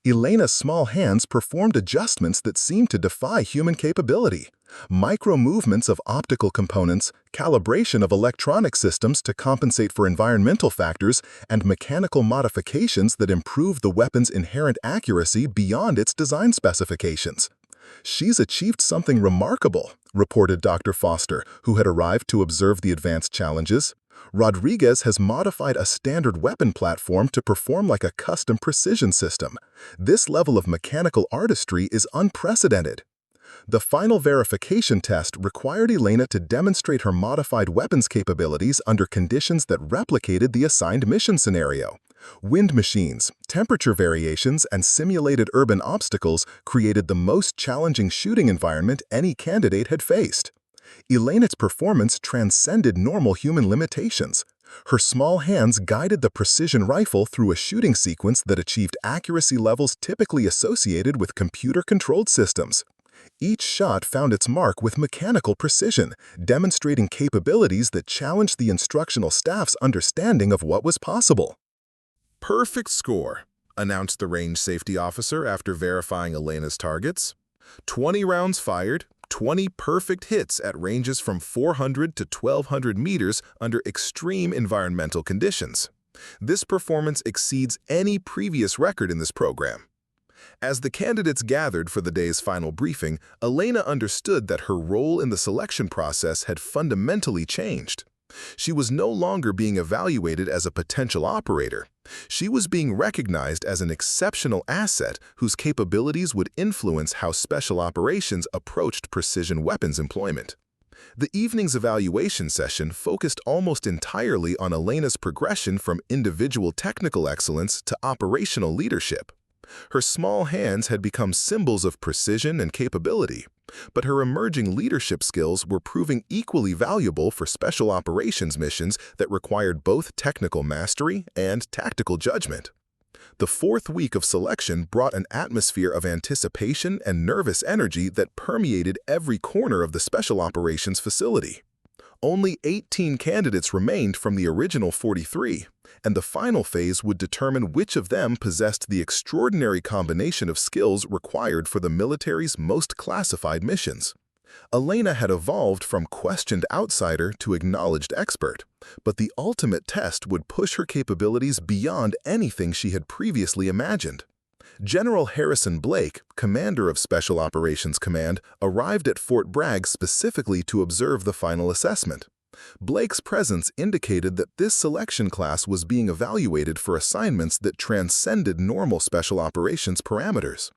Elena's small hands performed adjustments that seemed to defy human capability. Micro-movements of optical components, calibration of electronic systems to compensate for environmental factors, and mechanical modifications that improved the weapon's inherent accuracy beyond its design specifications. "She's achieved something remarkable," reported Dr. Foster, who had arrived to observe the advanced challenges. "Rodriguez has modified a standard weapon platform to perform like a custom precision system. This level of mechanical artistry is unprecedented." The final verification test required Elena to demonstrate her modified weapons capabilities under conditions that replicated the assigned mission scenario. Wind machines, temperature variations, and simulated urban obstacles created the most challenging shooting environment any candidate had faced. Elena's performance transcended normal human limitations. Her small hands guided the precision rifle through a shooting sequence that achieved accuracy levels typically associated with computer-controlled systems. Each shot found its mark with mechanical precision, demonstrating capabilities that challenged the instructional staff's understanding of what was possible. "Perfect score," announced the range safety officer after verifying Elena's targets. 20 rounds fired, 20 perfect hits at ranges from 400 to 1,200 meters under extreme environmental conditions. This performance exceeds any previous record in this program. As the candidates gathered for the day's final briefing, Elena understood that her role in the selection process had fundamentally changed. She was no longer being evaluated as a potential operator. She was being recognized as an exceptional asset whose capabilities would influence how special operations approached precision weapons employment. The evening's evaluation session focused almost entirely on Elena's progression from individual technical excellence to operational leadership. Her small hands had become symbols of precision and capability, but her emerging leadership skills were proving equally valuable for special operations missions that required both technical mastery and tactical judgment. The fourth week of selection brought an atmosphere of anticipation and nervous energy that permeated every corner of the special operations facility. Only 18 candidates remained from the original 43, and the final phase would determine which of them possessed the extraordinary combination of skills required for the military's most classified missions. Elena had evolved from questioned outsider to acknowledged expert, but the ultimate test would push her capabilities beyond anything she had previously imagined. General Harrison Blake, commander of Special Operations Command, arrived at Fort Bragg specifically to observe the final assessment. Blake's presence indicated that this selection class was being evaluated for assignments that transcended normal special operations parameters.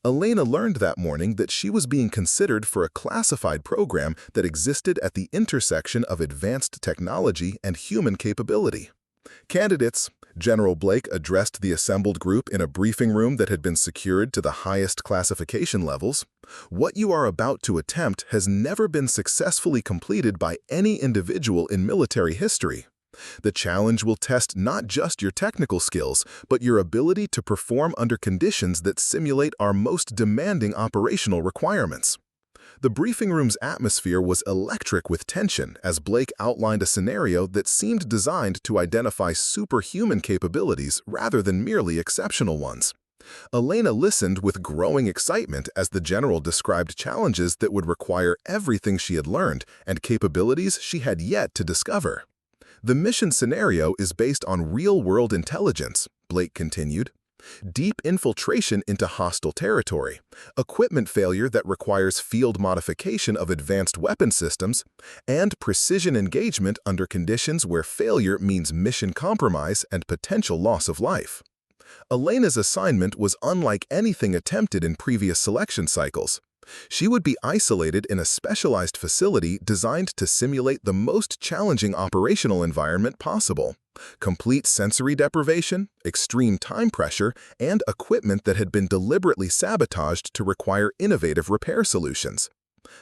Elena learned that morning that she was being considered for a classified program that existed at the intersection of advanced technology and human capability. "Candidates," General Blake addressed the assembled group in a briefing room that had been secured to the highest classification levels, "what you are about to attempt has never been successfully completed by any individual in military history. The challenge will test not just your technical skills, but your ability to perform under conditions that simulate our most demanding operational requirements." The briefing room's atmosphere was electric with tension as Blake outlined a scenario that seemed designed to identify superhuman capabilities rather than merely exceptional ones. Elena listened with growing excitement as the general described challenges that would require everything she had learned and capabilities she had yet to discover. "The mission scenario is based on real-world intelligence," Blake continued. "Deep infiltration into hostile territory, equipment failure that requires field modification of advanced weapon systems, and precision engagement under conditions where failure means mission compromise and potential loss of life." Elena's assignment was unlike anything attempted in previous selection cycles. She would be isolated in a specialized facility designed to simulate the most challenging operational environment possible. Complete sensory deprivation, extreme time pressure, and equipment that had been deliberately sabotaged to require innovative repair solutions.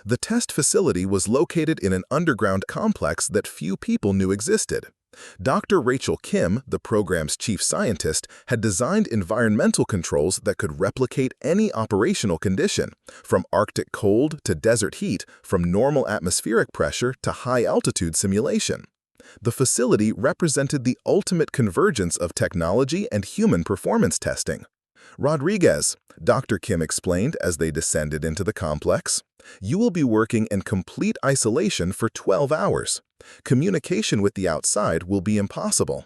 The test facility was located in an underground complex that few people knew existed. Dr. Rachel Kim, the program's chief scientist, had designed environmental controls that could replicate any operational condition, from Arctic cold to desert heat, from normal atmospheric pressure to high-altitude simulation. The facility represented the ultimate convergence of technology and human performance testing. "Rodriguez," Dr. Kim explained as they descended into the complex, "you will be working in complete isolation for 12 hours. Communication with the outside will be impossible.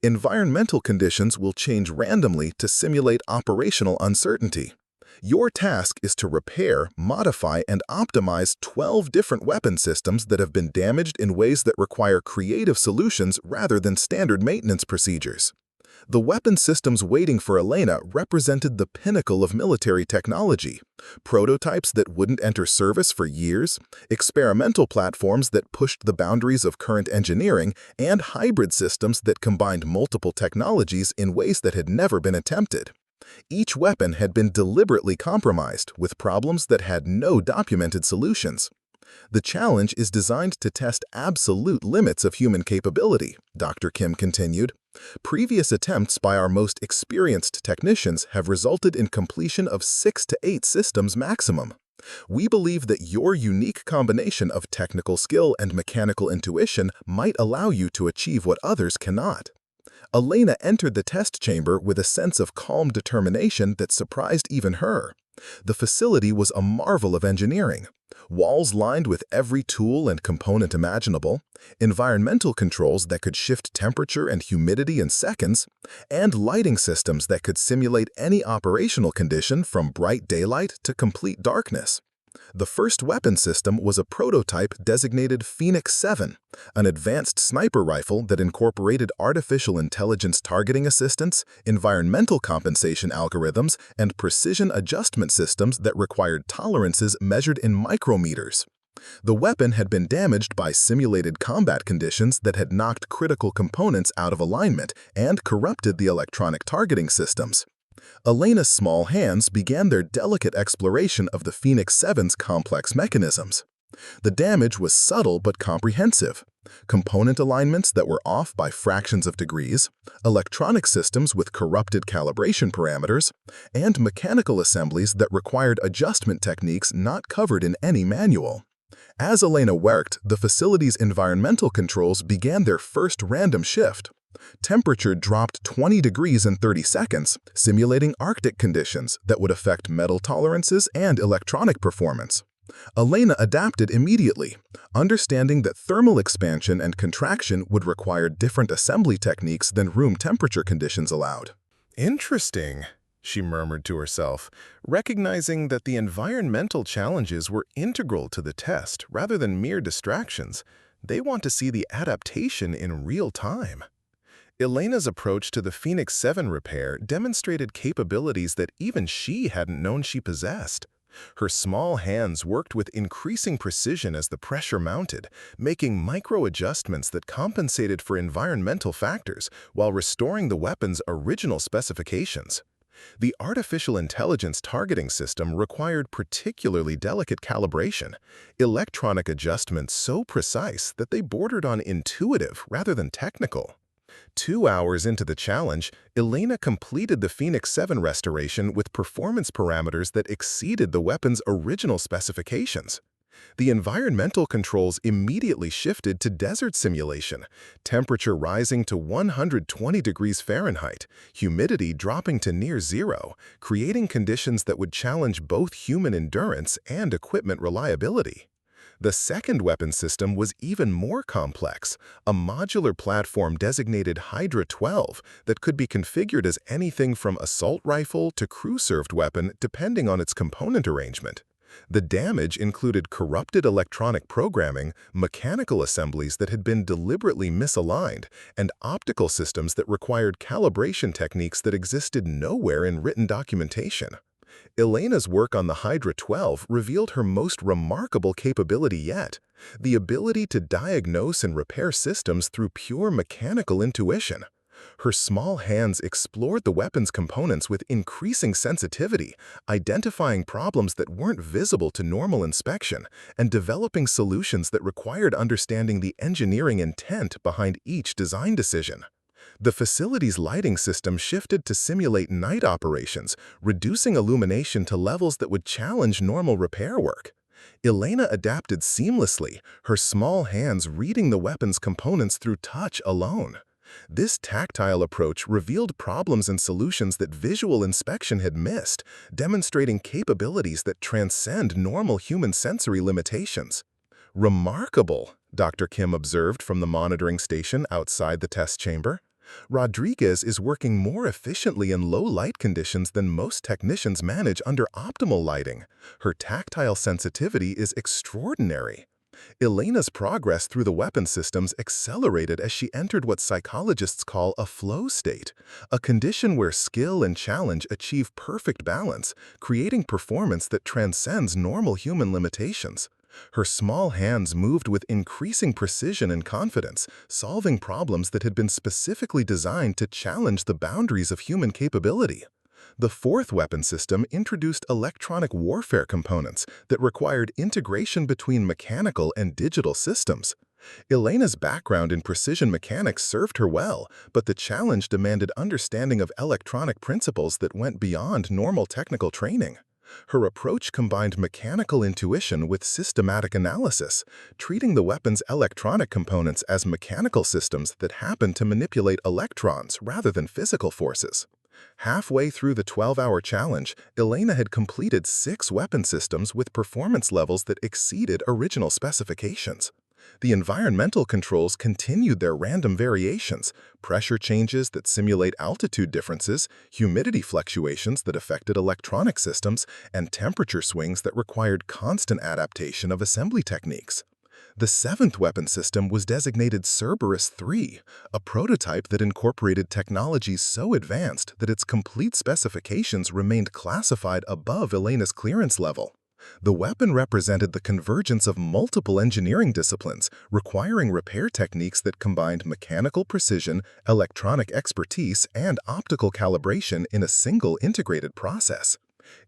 Environmental conditions will change randomly to simulate operational uncertainty. Your task is to repair, modify, and optimize 12 different weapon systems that have been damaged in ways that require creative solutions rather than standard maintenance procedures." The weapon systems waiting for Elena represented the pinnacle of military technology. Prototypes that wouldn't enter service for years, experimental platforms that pushed the boundaries of current engineering, and hybrid systems that combined multiple technologies in ways that had never been attempted. Each weapon had been deliberately compromised with problems that had no documented solutions. The challenge is designed to test absolute limits of human capability, Dr. Kim continued. Previous attempts by our most experienced technicians have resulted in completion of 6 to 8 systems maximum. We believe that your unique combination of technical skill and mechanical intuition might allow you to achieve what others cannot. Elena entered the test chamber with a sense of calm determination that surprised even her. The facility was a marvel of engineering. Walls lined with every tool and component imaginable, environmental controls that could shift temperature and humidity in seconds, and lighting systems that could simulate any operational condition from bright daylight to complete darkness. The first weapon system was a prototype designated Phoenix 7, an advanced sniper rifle that incorporated artificial intelligence targeting assistance, environmental compensation algorithms, and precision adjustment systems that required tolerances measured in micrometers. The weapon had been damaged by simulated combat conditions that had knocked critical components out of alignment and corrupted the electronic targeting systems. Elena's small hands began their delicate exploration of the Phoenix 7's complex mechanisms. The damage was subtle but comprehensive. Component alignments that were off by fractions of degrees, electronic systems with corrupted calibration parameters, and mechanical assemblies that required adjustment techniques not covered in any manual. As Elena worked, the facility's environmental controls began their first random shift. Temperature dropped 20 degrees in 30 seconds, simulating Arctic conditions that would affect metal tolerances and electronic performance. Elena adapted immediately, understanding that thermal expansion and contraction would require different assembly techniques than room temperature conditions allowed. Interesting, she murmured to herself, recognizing that the environmental challenges were integral to the test rather than mere distractions. They want to see the adaptation in real time. Elena's approach to the Phoenix 7 repair demonstrated capabilities that even she hadn't known she possessed. Her small hands worked with increasing precision as the pressure mounted, making micro-adjustments that compensated for environmental factors while restoring the weapon's original specifications. The artificial intelligence targeting system required particularly delicate calibration, electronic adjustments so precise that they bordered on intuitive rather than technical. 2 hours into the challenge, Elena completed the Phoenix 7 restoration with performance parameters that exceeded the weapon's original specifications. The environmental controls immediately shifted to desert simulation, temperature rising to 120 degrees Fahrenheit, humidity dropping to near zero, creating conditions that would challenge both human endurance and equipment reliability. The second weapon system was even more complex, a modular platform designated Hydra 12 that could be configured as anything from assault rifle to crew-served weapon depending on its component arrangement. The damage included corrupted electronic programming, mechanical assemblies that had been deliberately misaligned, and optical systems that required calibration techniques that existed nowhere in written documentation. Elena's work on the Hydra 12 revealed her most remarkable capability yet, the ability to diagnose and repair systems through pure mechanical intuition. Her small hands explored the weapon's components with increasing sensitivity, identifying problems that weren't visible to normal inspection, and developing solutions that required understanding the engineering intent behind each design decision. The facility's lighting system shifted to simulate night operations, reducing illumination to levels that would challenge normal repair work. Elena adapted seamlessly, her small hands reading the weapon's components through touch alone. This tactile approach revealed problems and solutions that visual inspection had missed, demonstrating capabilities that transcend normal human sensory limitations. "Remarkable," Dr. Kim observed from the monitoring station outside the test chamber. "Rodriguez is working more efficiently in low light conditions than most technicians manage under optimal lighting. Her tactile sensitivity is extraordinary." Elena's progress through the weapon systems accelerated as she entered what psychologists call a flow state, a condition where skill and challenge achieve perfect balance, creating performance that transcends normal human limitations. Her small hands moved with increasing precision and confidence, solving problems that had been specifically designed to challenge the boundaries of human capability. The fourth weapon system introduced electronic warfare components that required integration between mechanical and digital systems. Elena's background in precision mechanics served her well, but the challenge demanded understanding of electronic principles that went beyond normal technical training. Her approach combined mechanical intuition with systematic analysis, treating the weapon's electronic components as mechanical systems that happen to manipulate electrons rather than physical forces. Halfway through the 12-hour challenge, Elena had completed 6 weapon systems with performance levels that exceeded original specifications. The environmental controls continued their random variations, pressure changes that simulate altitude differences, humidity fluctuations that affected electronic systems, and temperature swings that required constant adaptation of assembly techniques. The seventh weapon system was designated Cerberus 3, a prototype that incorporated technologies so advanced that its complete specifications remained classified above Elena's clearance level. The weapon represented the convergence of multiple engineering disciplines, requiring repair techniques that combined mechanical precision, electronic expertise, and optical calibration in a single integrated process.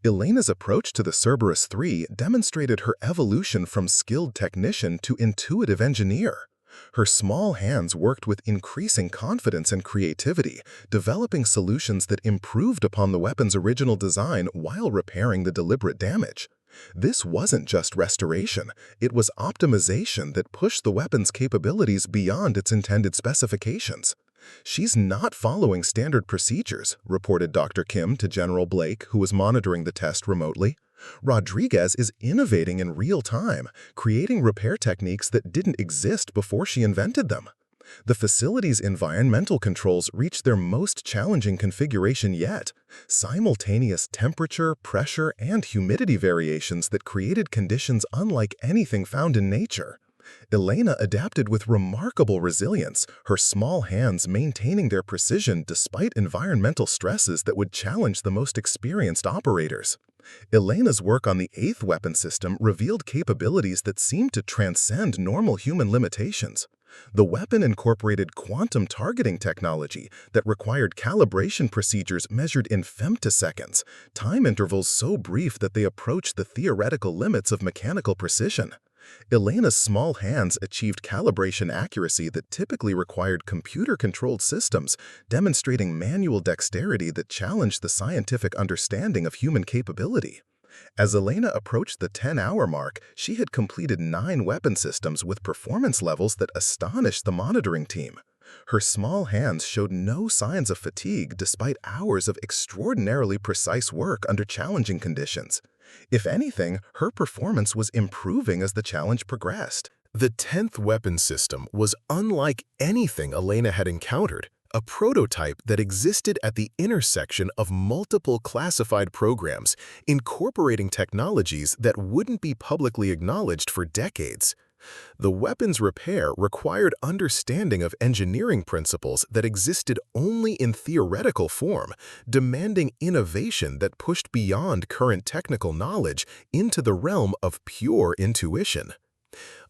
Elena's approach to the Cerberus 3 demonstrated her evolution from skilled technician to intuitive engineer. Her small hands worked with increasing confidence and creativity, developing solutions that improved upon the weapon's original design while repairing the deliberate damage. This wasn't just restoration, it was optimization that pushed the weapon's capabilities beyond its intended specifications. "She's not following standard procedures," reported Dr. Kim to General Blake, who was monitoring the test remotely. "Rodriguez is innovating in real time, creating repair techniques that didn't exist before she invented them." The facility's environmental controls reached their most challenging configuration yet: simultaneous temperature, pressure, and humidity variations that created conditions unlike anything found in nature. Elena adapted with remarkable resilience, her small hands maintaining their precision despite environmental stresses that would challenge the most experienced operators. Elena's work on the eighth weapon system revealed capabilities that seemed to transcend normal human limitations. The weapon incorporated quantum targeting technology that required calibration procedures measured in femtoseconds, time intervals so brief that they approached the theoretical limits of mechanical precision. Elena's small hands achieved calibration accuracy that typically required computer-controlled systems, demonstrating manual dexterity that challenged the scientific understanding of human capability. As Elena approached the 10-hour mark, she had completed 9 weapon systems with performance levels that astonished the monitoring team. Her small hands showed no signs of fatigue despite hours of extraordinarily precise work under challenging conditions. If anything, her performance was improving as the challenge progressed. The 10th weapon system was unlike anything Elena had encountered, a prototype that existed at the intersection of multiple classified programs, incorporating technologies that wouldn't be publicly acknowledged for decades. The weapon's repair required understanding of engineering principles that existed only in theoretical form, demanding innovation that pushed beyond current technical knowledge into the realm of pure intuition.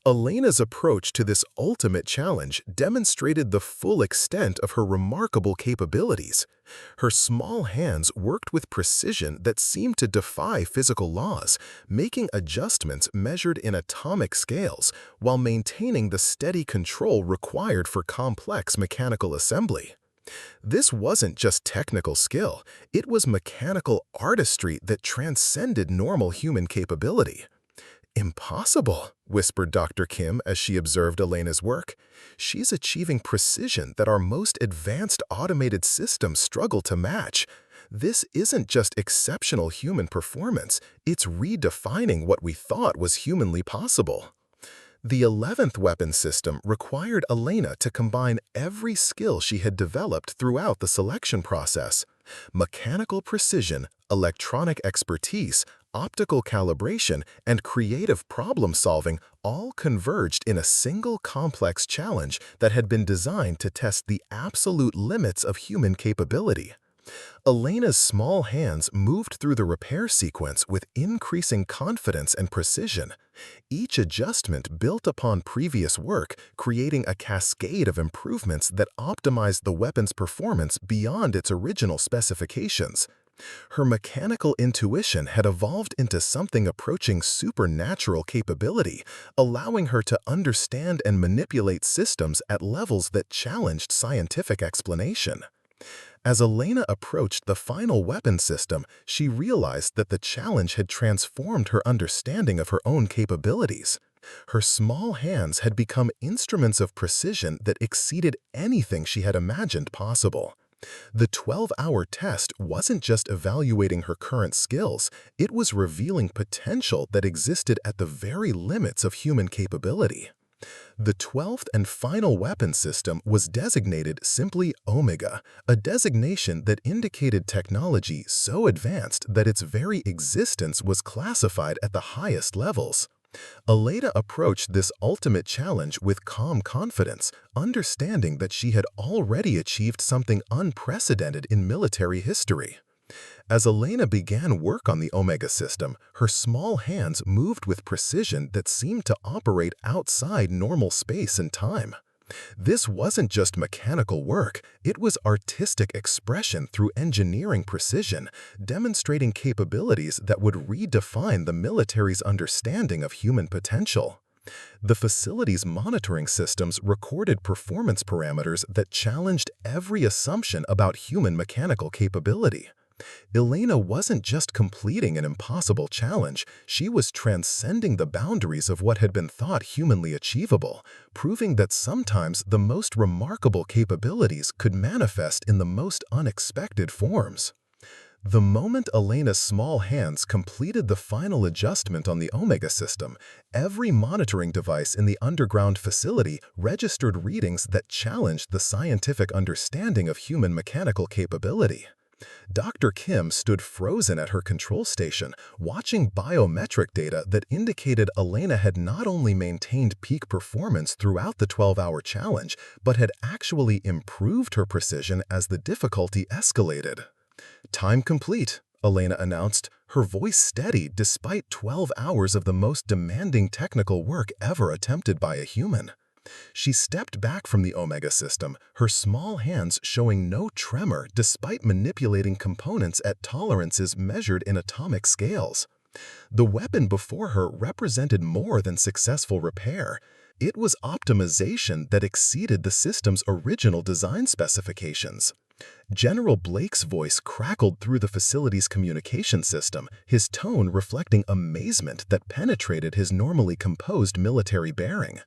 Elena's approach to this ultimate challenge demonstrated the full extent of her remarkable capabilities. Her small hands worked with precision that seemed to defy physical laws, making adjustments measured in atomic scales while maintaining the steady control required for complex mechanical assembly. This wasn't just technical skill, it was mechanical artistry that transcended normal human capability. "Impossible," whispered Dr. Kim as she observed Elena's work. "She's achieving precision that our most advanced automated systems struggle to match. This isn't just exceptional human performance, it's redefining what we thought was humanly possible." The 11th weapon system required Elena to combine every skill she had developed throughout the selection process. Mechanical precision, electronic expertise, optical calibration, and creative problem-solving all converged in a single complex challenge that had been designed to test the absolute limits of human capability. Elena's small hands moved through the repair sequence with increasing confidence and precision. Each adjustment built upon previous work, creating a cascade of improvements that optimized the weapon's performance beyond its original specifications. Her mechanical intuition had evolved into something approaching supernatural capability, allowing her to understand and manipulate systems at levels that challenged scientific explanation. As Elena approached the final weapon system, she realized that the challenge had transformed her understanding of her own capabilities. Her small hands had become instruments of precision that exceeded anything she had imagined possible. The 12-hour test wasn't just evaluating her current skills, it was revealing potential that existed at the very limits of human capability. The 12th and final weapon system was designated simply Omega, a designation that indicated technology so advanced that its very existence was classified at the highest levels. Aleda approached this ultimate challenge with calm confidence, understanding that she had already achieved something unprecedented in military history. As Elena began work on the Omega system, her small hands moved with precision that seemed to operate outside normal space and time. This wasn't just mechanical work, it was artistic expression through engineering precision, demonstrating capabilities that would redefine the military's understanding of human potential. The facility's monitoring systems recorded performance parameters that challenged every assumption about human mechanical capability. Elena wasn't just completing an impossible challenge, she was transcending the boundaries of what had been thought humanly achievable, proving that sometimes the most remarkable capabilities could manifest in the most unexpected forms. The moment Elena's small hands completed the final adjustment on the Omega system, every monitoring device in the underground facility registered readings that challenged the scientific understanding of human mechanical capability. Dr. Kim stood frozen at her control station, watching biometric data that indicated Elena had not only maintained peak performance throughout the 12-hour challenge, but had actually improved her precision as the difficulty escalated. "Time complete," Elena announced, her voice steady despite 12 hours of the most demanding technical work ever attempted by a human. She stepped back from the Omega system, her small hands showing no tremor despite manipulating components at tolerances measured in atomic scales. The weapon before her represented more than successful repair. It was optimization that exceeded the system's original design specifications. General Blake's voice crackled through the facility's communication system, his tone reflecting amazement that penetrated his normally composed military bearing.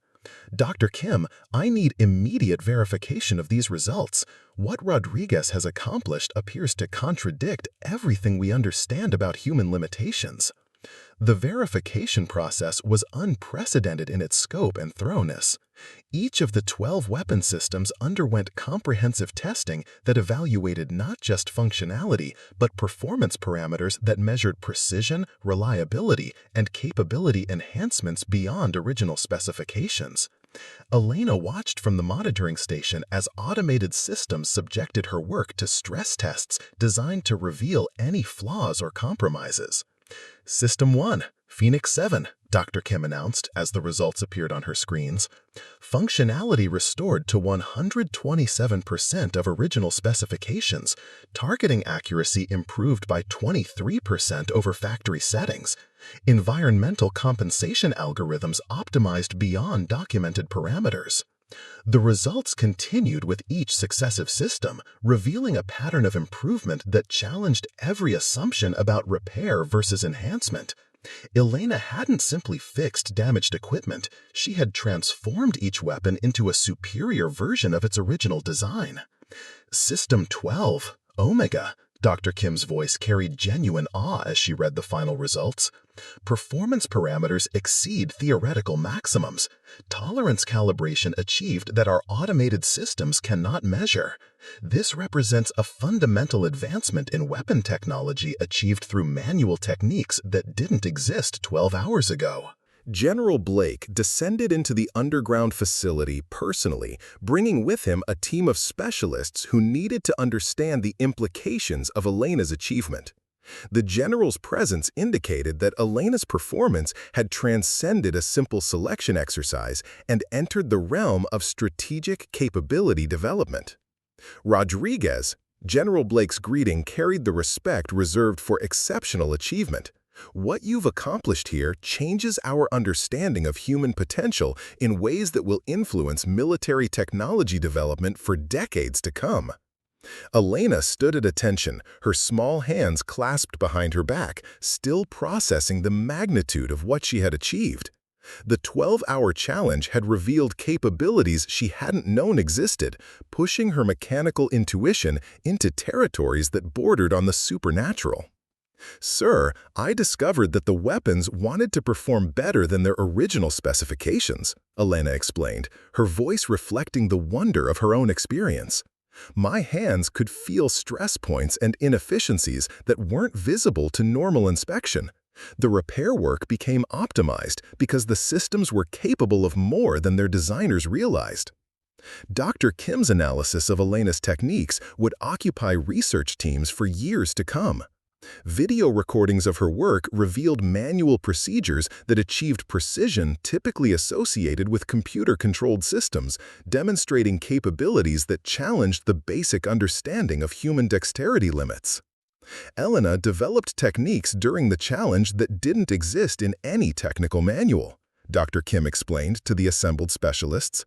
"Dr. Kim, I need immediate verification of these results. What Rodriguez has accomplished appears to contradict everything we understand about human limitations." The verification process was unprecedented in its scope and thoroughness. Each of the 12 weapon systems underwent comprehensive testing that evaluated not just functionality, but performance parameters that measured precision, reliability, and capability enhancements beyond original specifications. Elena watched from the monitoring station as automated systems subjected her work to stress tests designed to reveal any flaws or compromises. "System 1, Phoenix 7, Dr. Kim announced as the results appeared on her screens. "Functionality restored to 127% of original specifications. Targeting accuracy improved by 23% over factory settings. Environmental compensation algorithms optimized beyond documented parameters." The results continued with each successive system, revealing a pattern of improvement that challenged every assumption about repair versus enhancement. Elena hadn't simply fixed damaged equipment, she had transformed each weapon into a superior version of its original design. "System 12, Omega, Dr. Kim's voice carried genuine awe as she read the final results. Performance parameters exceed theoretical maximums. Tolerance calibration achieved that our automated systems cannot measure. This represents a fundamental advancement in weapon technology achieved through manual techniques that didn't exist 12 hours ago. General Blake descended into the underground facility personally, bringing with him a team of specialists who needed to understand the implications of Elena's achievement. The general's presence indicated that Elena's performance had transcended a simple selection exercise and entered the realm of strategic capability development. Rodriguez, General Blake's greeting carried the respect reserved for exceptional achievement. What you've accomplished here changes our understanding of human potential in ways that will influence military technology development for decades to come. Elena stood at attention, her small hands clasped behind her back, still processing the magnitude of what she had achieved. The 12-hour challenge had revealed capabilities she hadn't known existed, pushing her mechanical intuition into territories that bordered on the supernatural. "Sir, I discovered that the weapons wanted to perform better than their original specifications," Elena explained, her voice reflecting the wonder of her own experience. "My hands could feel stress points and inefficiencies that weren't visible to normal inspection. The repair work became optimized because the systems were capable of more than their designers realized." Dr. Kim's analysis of Elena's techniques would occupy research teams for years to come. Video recordings of her work revealed manual procedures that achieved precision typically associated with computer-controlled systems, demonstrating capabilities that challenged the basic understanding of human dexterity limits. Elena developed techniques during the challenge that didn't exist in any technical manual, Dr. Kim explained to the assembled specialists.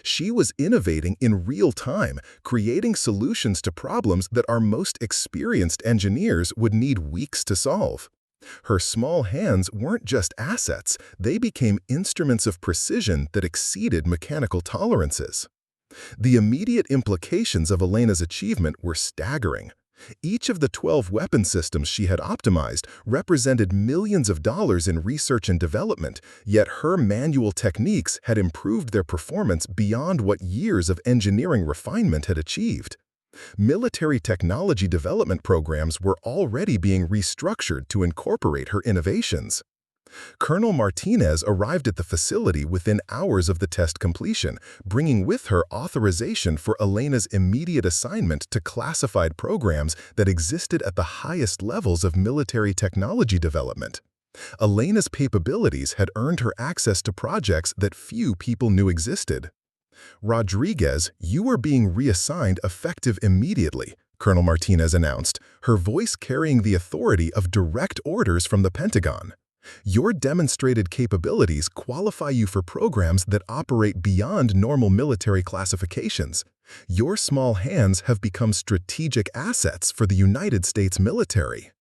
She was innovating in real time, creating solutions to problems that our most experienced engineers would need weeks to solve. Her small hands weren't just assets, they became instruments of precision that exceeded mechanical tolerances. The immediate implications of Elena's achievement were staggering. Each of the 12 weapon systems she had optimized represented millions of dollars in research and development, yet her manual techniques had improved their performance beyond what years of engineering refinement had achieved. Military technology development programs were already being restructured to incorporate her innovations. Colonel Martinez arrived at the facility within hours of the test completion, bringing with her authorization for Elena's immediate assignment to classified programs that existed at the highest levels of military technology development. Elena's capabilities had earned her access to projects that few people knew existed. "Rodriguez, you are being reassigned effective immediately," Colonel Martinez announced, her voice carrying the authority of direct orders from the Pentagon. "Your demonstrated capabilities qualify you for programs that operate beyond normal military classifications. Your small hands have become strategic assets for the United States military."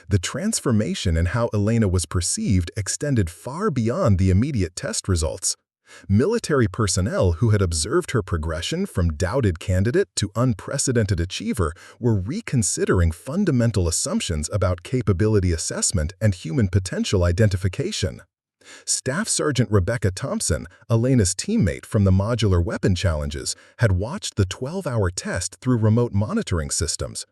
The transformation in how Elena was perceived extended far beyond the immediate test results. Military personnel who had observed her progression from doubted candidate to unprecedented achiever were reconsidering fundamental assumptions about capability assessment and human potential identification. Staff Sergeant Rebecca Thompson, Elena's teammate from the modular weapon challenges, had watched the 12-hour test through remote monitoring systems.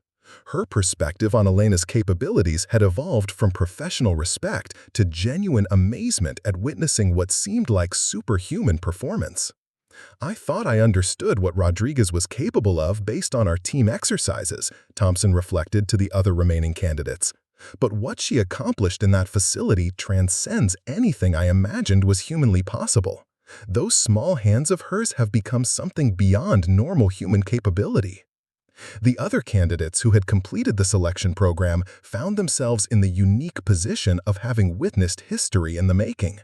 Her perspective on Elena's capabilities had evolved from professional respect to genuine amazement at witnessing what seemed like superhuman performance. "I thought I understood what Rodriguez was capable of based on our team exercises," Thompson reflected to the other remaining candidates. "But what she accomplished in that facility transcends anything I imagined was humanly possible. Those small hands of hers have become something beyond normal human capability." The other candidates who had completed the selection program found themselves in the unique position of having witnessed history in the making.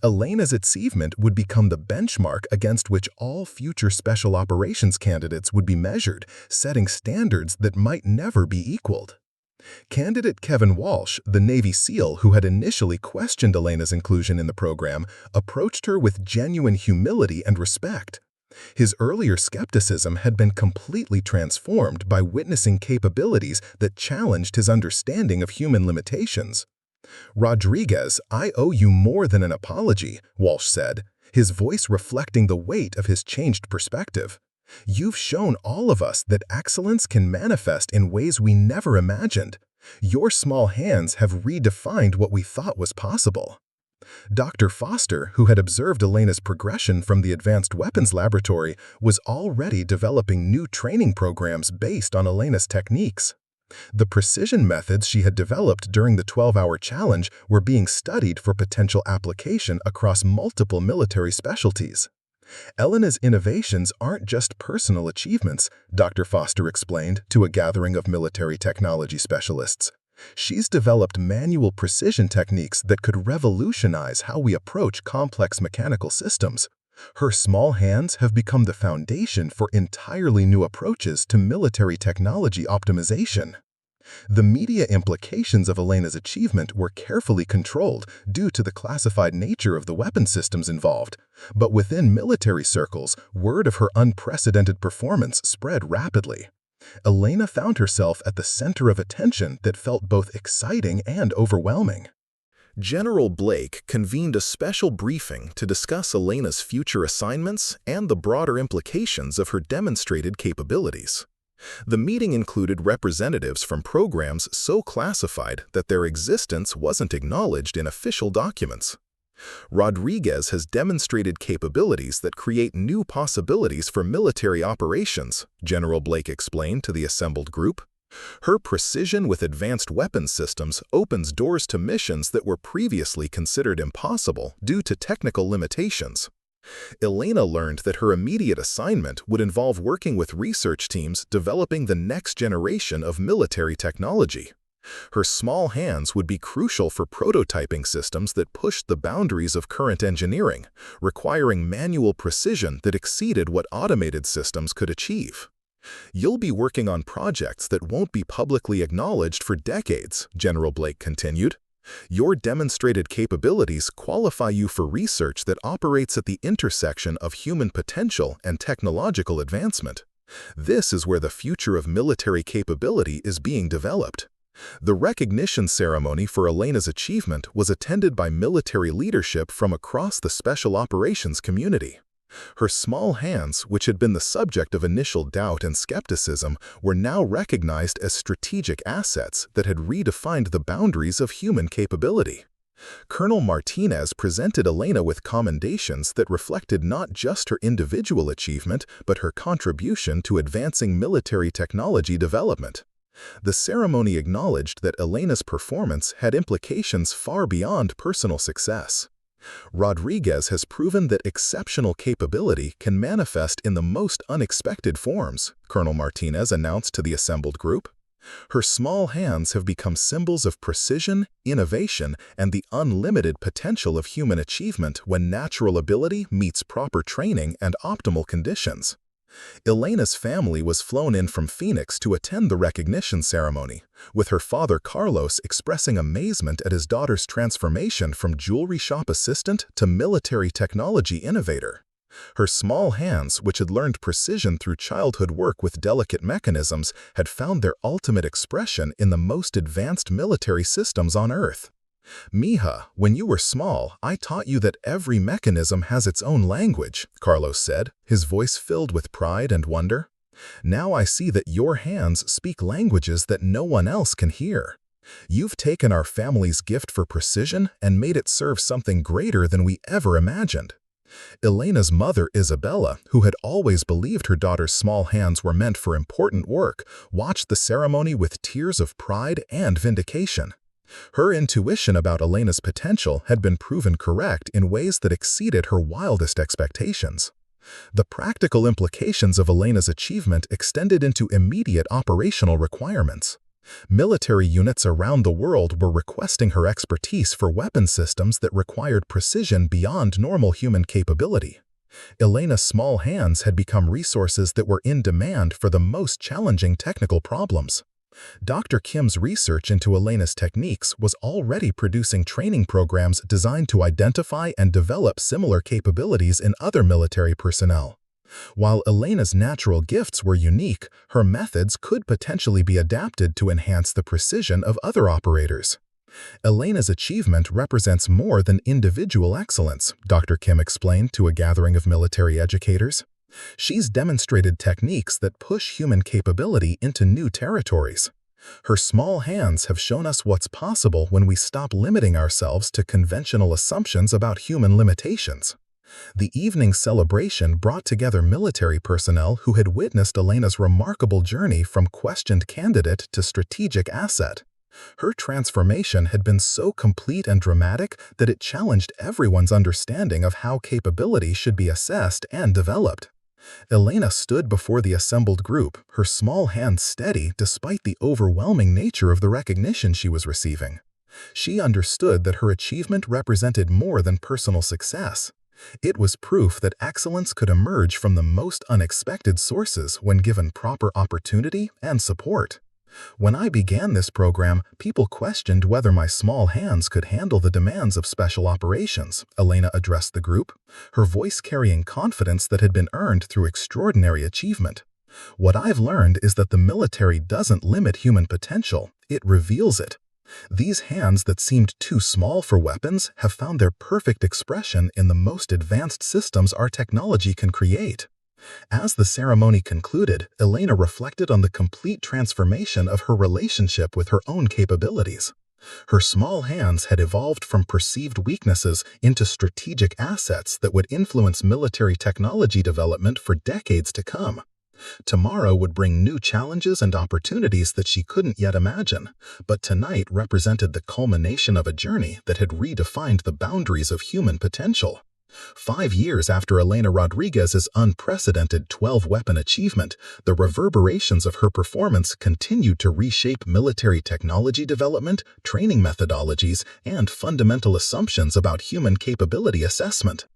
Elena's achievement would become the benchmark against which all future special operations candidates would be measured, setting standards that might never be equaled. Candidate Kevin Walsh, the Navy SEAL who had initially questioned Elena's inclusion in the program, approached her with genuine humility and respect. His earlier skepticism had been completely transformed by witnessing capabilities that challenged his understanding of human limitations. "Rodriguez, I owe you more than an apology," Walsh said, his voice reflecting the weight of his changed perspective. "You've shown all of us that excellence can manifest in ways we never imagined. Your small hands have redefined what we thought was possible." Dr. Foster, who had observed Elena's progression from the Advanced Weapons Laboratory, was already developing new training programs based on Elena's techniques. The precision methods she had developed during the 12-hour challenge were being studied for potential application across multiple military specialties. "Elena's innovations aren't just personal achievements," Dr. Foster explained to a gathering of military technology specialists. "She's developed manual precision techniques that could revolutionize how we approach complex mechanical systems. Her small hands have become the foundation for entirely new approaches to military technology optimization." The media implications of Elena's achievement were carefully controlled due to the classified nature of the weapon systems involved, but within military circles, word of her unprecedented performance spread rapidly. Elena found herself at the center of attention that felt both exciting and overwhelming. General Blake convened a special briefing to discuss Elena's future assignments and the broader implications of her demonstrated capabilities. The meeting included representatives from programs so classified that their existence wasn't acknowledged in official documents. "Rodriguez has demonstrated capabilities that create new possibilities for military operations," General Blake explained to the assembled group. "Her precision with advanced weapons systems opens doors to missions that were previously considered impossible due to technical limitations." Elena learned that her immediate assignment would involve working with research teams developing the next generation of military technology. Her small hands would be crucial for prototyping systems that pushed the boundaries of current engineering, requiring manual precision that exceeded what automated systems could achieve. "You'll be working on projects that won't be publicly acknowledged for decades," General Blake continued. "Your demonstrated capabilities qualify you for research that operates at the intersection of human potential and technological advancement. This is where the future of military capability is being developed." The recognition ceremony for Elena's achievement was attended by military leadership from across the special operations community. Her small hands, which had been the subject of initial doubt and skepticism, were now recognized as strategic assets that had redefined the boundaries of human capability. Colonel Martinez presented Elena with commendations that reflected not just her individual achievement, but her contribution to advancing military technology development. The ceremony acknowledged that Elena's performance had implications far beyond personal success. "Rodriguez has proven that exceptional capability can manifest in the most unexpected forms," Colonel Martinez announced to the assembled group. "Her small hands have become symbols of precision, innovation, and the unlimited potential of human achievement when natural ability meets proper training and optimal conditions." Elena's family was flown in from Phoenix to attend the recognition ceremony, with her father Carlos expressing amazement at his daughter's transformation from jewelry shop assistant to military technology innovator. Her small hands, which had learned precision through childhood work with delicate mechanisms, had found their ultimate expression in the most advanced military systems on Earth. "Mija, when you were small, I taught you that every mechanism has its own language," Carlos said, his voice filled with pride and wonder. "Now I see that your hands speak languages that no one else can hear. You've taken our family's gift for precision and made it serve something greater than we ever imagined." Elena's mother, Isabella, who had always believed her daughter's small hands were meant for important work, watched the ceremony with tears of pride and vindication. Her intuition about Elena's potential had been proven correct in ways that exceeded her wildest expectations. The practical implications of Elena's achievement extended into immediate operational requirements. Military units around the world were requesting her expertise for weapon systems that required precision beyond normal human capability. Elena's small hands had become resources that were in demand for the most challenging technical problems. Dr. Kim's research into Elena's techniques was already producing training programs designed to identify and develop similar capabilities in other military personnel. While Elena's natural gifts were unique, her methods could potentially be adapted to enhance the precision of other operators. Elena's achievement represents more than individual excellence, Dr. Kim explained to a gathering of military educators. She's demonstrated techniques that push human capability into new territories. Her small hands have shown us what's possible when we stop limiting ourselves to conventional assumptions about human limitations. The evening celebration brought together military personnel who had witnessed Elena's remarkable journey from questioned candidate to strategic asset. Her transformation had been so complete and dramatic that it challenged everyone's understanding of how capability should be assessed and developed. Elena stood before the assembled group, her small hands steady despite the overwhelming nature of the recognition she was receiving. She understood that her achievement represented more than personal success. It was proof that excellence could emerge from the most unexpected sources when given proper opportunity and support. When I began this program, people questioned whether my small hands could handle the demands of special operations, Elena addressed the group, her voice carrying confidence that had been earned through extraordinary achievement. What I've learned is that the military doesn't limit human potential, it reveals it. These hands that seemed too small for weapons have found their perfect expression in the most advanced systems our technology can create. As the ceremony concluded, Elena reflected on the complete transformation of her relationship with her own capabilities. Her small hands had evolved from perceived weaknesses into strategic assets that would influence military technology development for decades to come. Tomorrow would bring new challenges and opportunities that she couldn't yet imagine, but tonight represented the culmination of a journey that had redefined the boundaries of human potential. 5 years after Elena Rodriguez's unprecedented 12-weapon achievement, the reverberations of her performance continued to reshape military technology development, training methodologies, and fundamental assumptions about human capability assessment.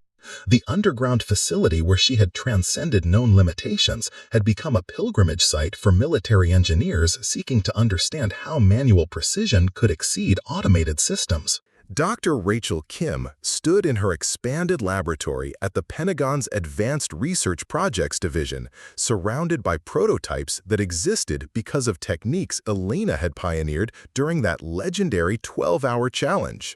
The underground facility where she had transcended known limitations had become a pilgrimage site for military engineers seeking to understand how manual precision could exceed automated systems. Dr. Rachel Kim stood in her expanded laboratory at the Pentagon's Advanced Research Projects Division, surrounded by prototypes that existed because of techniques Elena had pioneered during that legendary 12-hour challenge.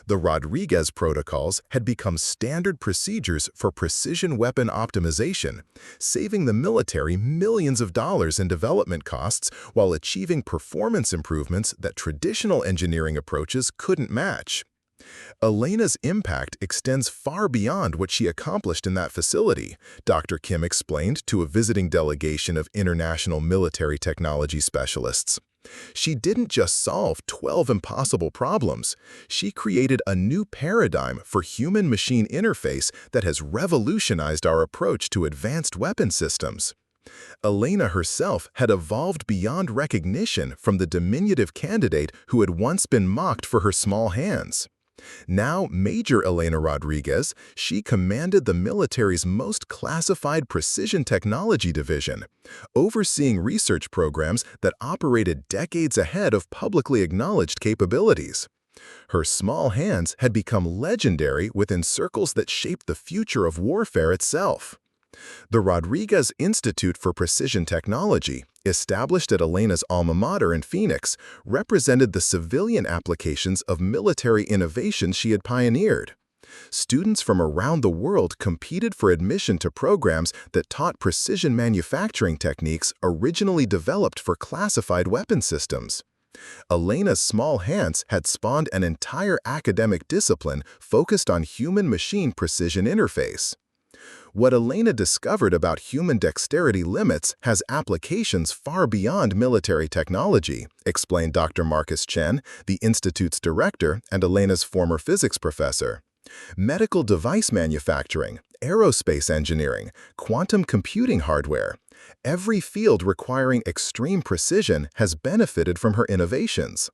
The Rodriguez protocols had become standard procedures for precision weapon optimization, saving the military millions of dollars in development costs while achieving performance improvements that traditional engineering approaches couldn't match. Elena's impact extends far beyond what she accomplished in that facility, Dr. Kim explained to a visiting delegation of international military technology specialists. She didn't just solve 12 impossible problems, she created a new paradigm for human-machine interface that has revolutionized our approach to advanced weapon systems. Elena herself had evolved beyond recognition from the diminutive candidate who had once been mocked for her small hands. Now Major Elena Rodriguez, she commanded the military's most classified precision technology division, overseeing research programs that operated decades ahead of publicly acknowledged capabilities. Her small hands had become legendary within circles that shaped the future of warfare itself. The Rodriguez Institute for Precision Technology, established at Elena's alma mater in Phoenix, represented the civilian applications of military innovations she had pioneered. Students from around the world competed for admission to programs that taught precision manufacturing techniques originally developed for classified weapon systems. Elena's small hands had spawned an entire academic discipline focused on human-machine precision interface. What Elena discovered about human dexterity limits has applications far beyond military technology, explained Dr. Marcus Chen, the Institute's director and Elena's former physics professor. Medical device manufacturing, aerospace engineering, quantum computing hardware. Every field requiring extreme precision has benefited from her innovations.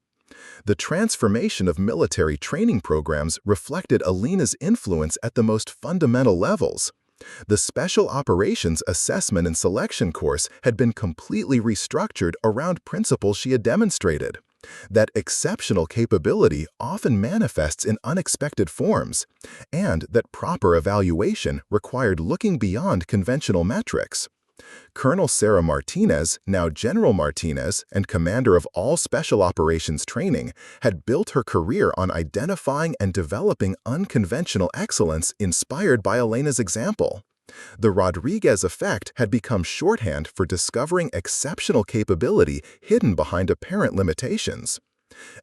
The transformation of military training programs reflected Elena's influence at the most fundamental levels. The Special Operations Assessment and Selection course had been completely restructured around principles she had demonstrated. That exceptional capability often manifests in unexpected forms, and that proper evaluation required looking beyond conventional metrics. Colonel Sarah Martinez, now General Martinez and commander of all Special Operations Training, had built her career on identifying and developing unconventional excellence inspired by Elena's example. The Rodriguez effect had become shorthand for discovering exceptional capability hidden behind apparent limitations.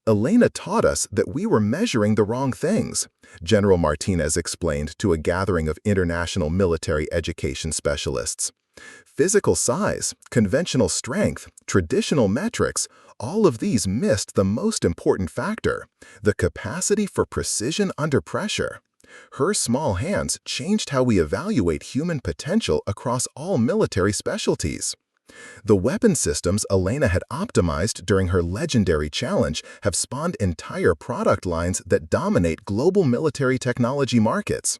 Elena taught us that we were measuring the wrong things, General Martinez explained to a gathering of international military education specialists. Physical size, conventional strength, traditional metrics, all of these missed the most important factor, the capacity for precision under pressure. Her small hands changed how we evaluate human potential across all military specialties. The weapon systems Elena had optimized during her legendary challenge have spawned entire product lines that dominate global military technology markets.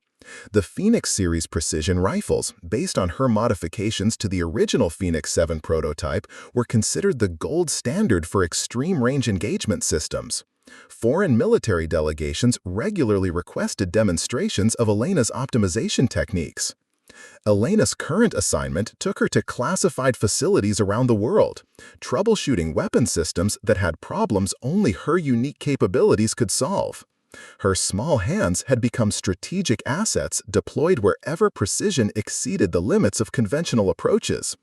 The Phoenix series precision rifles, based on her modifications to the original Phoenix 7 prototype, were considered the gold standard for extreme-range engagement systems. Foreign military delegations regularly requested demonstrations of Elena's optimization techniques. Elena's current assignment took her to classified facilities around the world, troubleshooting weapon systems that had problems only her unique capabilities could solve. Her small hands had become strategic assets deployed wherever precision exceeded the limits of conventional approaches.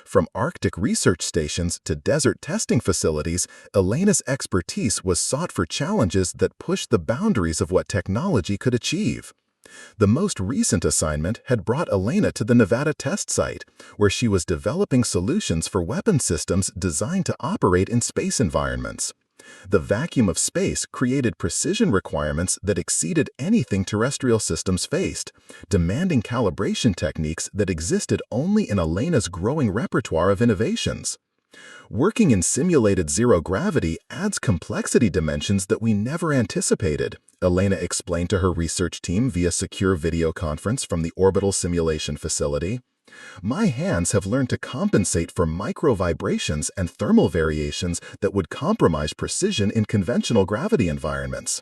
From Arctic research stations to desert testing facilities, Elena's expertise was sought for challenges that pushed the boundaries of what technology could achieve. The most recent assignment had brought Elena to the Nevada test site, where she was developing solutions for weapon systems designed to operate in space environments. The vacuum of space created precision requirements that exceeded anything terrestrial systems faced, demanding calibration techniques that existed only in Elena's growing repertoire of innovations. Working in simulated zero gravity adds complexity dimensions that we never anticipated, Elena explained to her research team via secure video conference from the orbital simulation facility. My hands have learned to compensate for micro vibrations and thermal variations that would compromise precision in conventional gravity environments.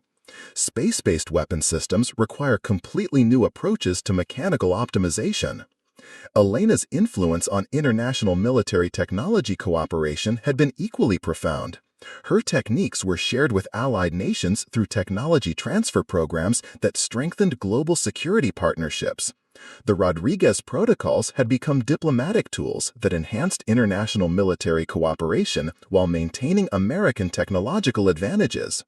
Space-based weapon systems require completely new approaches to mechanical optimization. Elena's influence on international military technology cooperation had been equally profound. Her techniques were shared with allied nations through technology transfer programs that strengthened global security partnerships. The Rodriguez protocols had become diplomatic tools that enhanced international military cooperation while maintaining American technological advantages.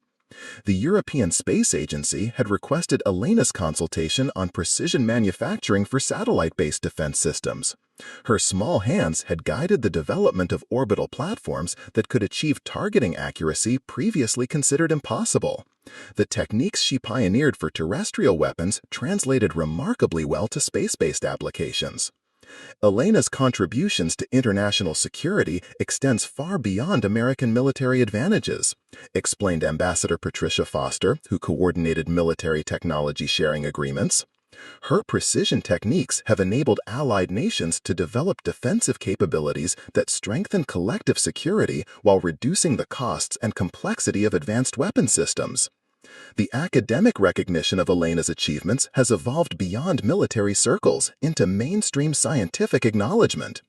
The European Space Agency had requested Elena's consultation on precision manufacturing for satellite-based defense systems. Her small hands had guided the development of orbital platforms that could achieve targeting accuracy previously considered impossible. The techniques she pioneered for terrestrial weapons translated remarkably well to space-based applications. Elena's contributions to international security extends far beyond American military advantages, explained Ambassador Patricia Foster, who coordinated military technology sharing agreements. Her precision techniques have enabled allied nations to develop defensive capabilities that strengthen collective security while reducing the costs and complexity of advanced weapon systems. The academic recognition of Elena's achievements has evolved beyond military circles into mainstream scientific acknowledgement.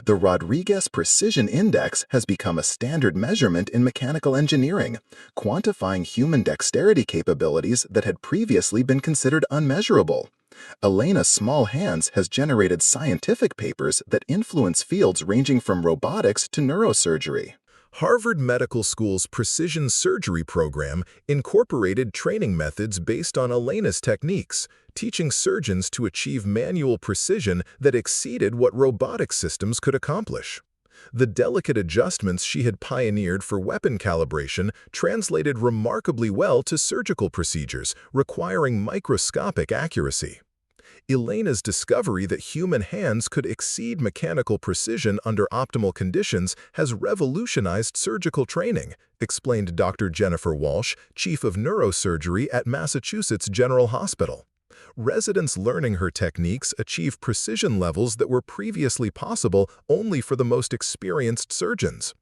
The Rodriguez Precision Index has become a standard measurement in mechanical engineering, quantifying human dexterity capabilities that had previously been considered unmeasurable. Elena's small hands has generated scientific papers that influence fields ranging from robotics to neurosurgery. Harvard Medical School's precision surgery program incorporated training methods based on Elena's techniques, teaching surgeons to achieve manual precision that exceeded what robotic systems could accomplish. The delicate adjustments she had pioneered for weapon calibration translated remarkably well to surgical procedures requiring microscopic accuracy. Elena's discovery that human hands could exceed mechanical precision under optimal conditions has revolutionized surgical training, explained Dr. Jennifer Walsh, Chief of Neurosurgery at Massachusetts General Hospital. Residents learning her techniques achieve precision levels that were previously possible only for the most experienced surgeons.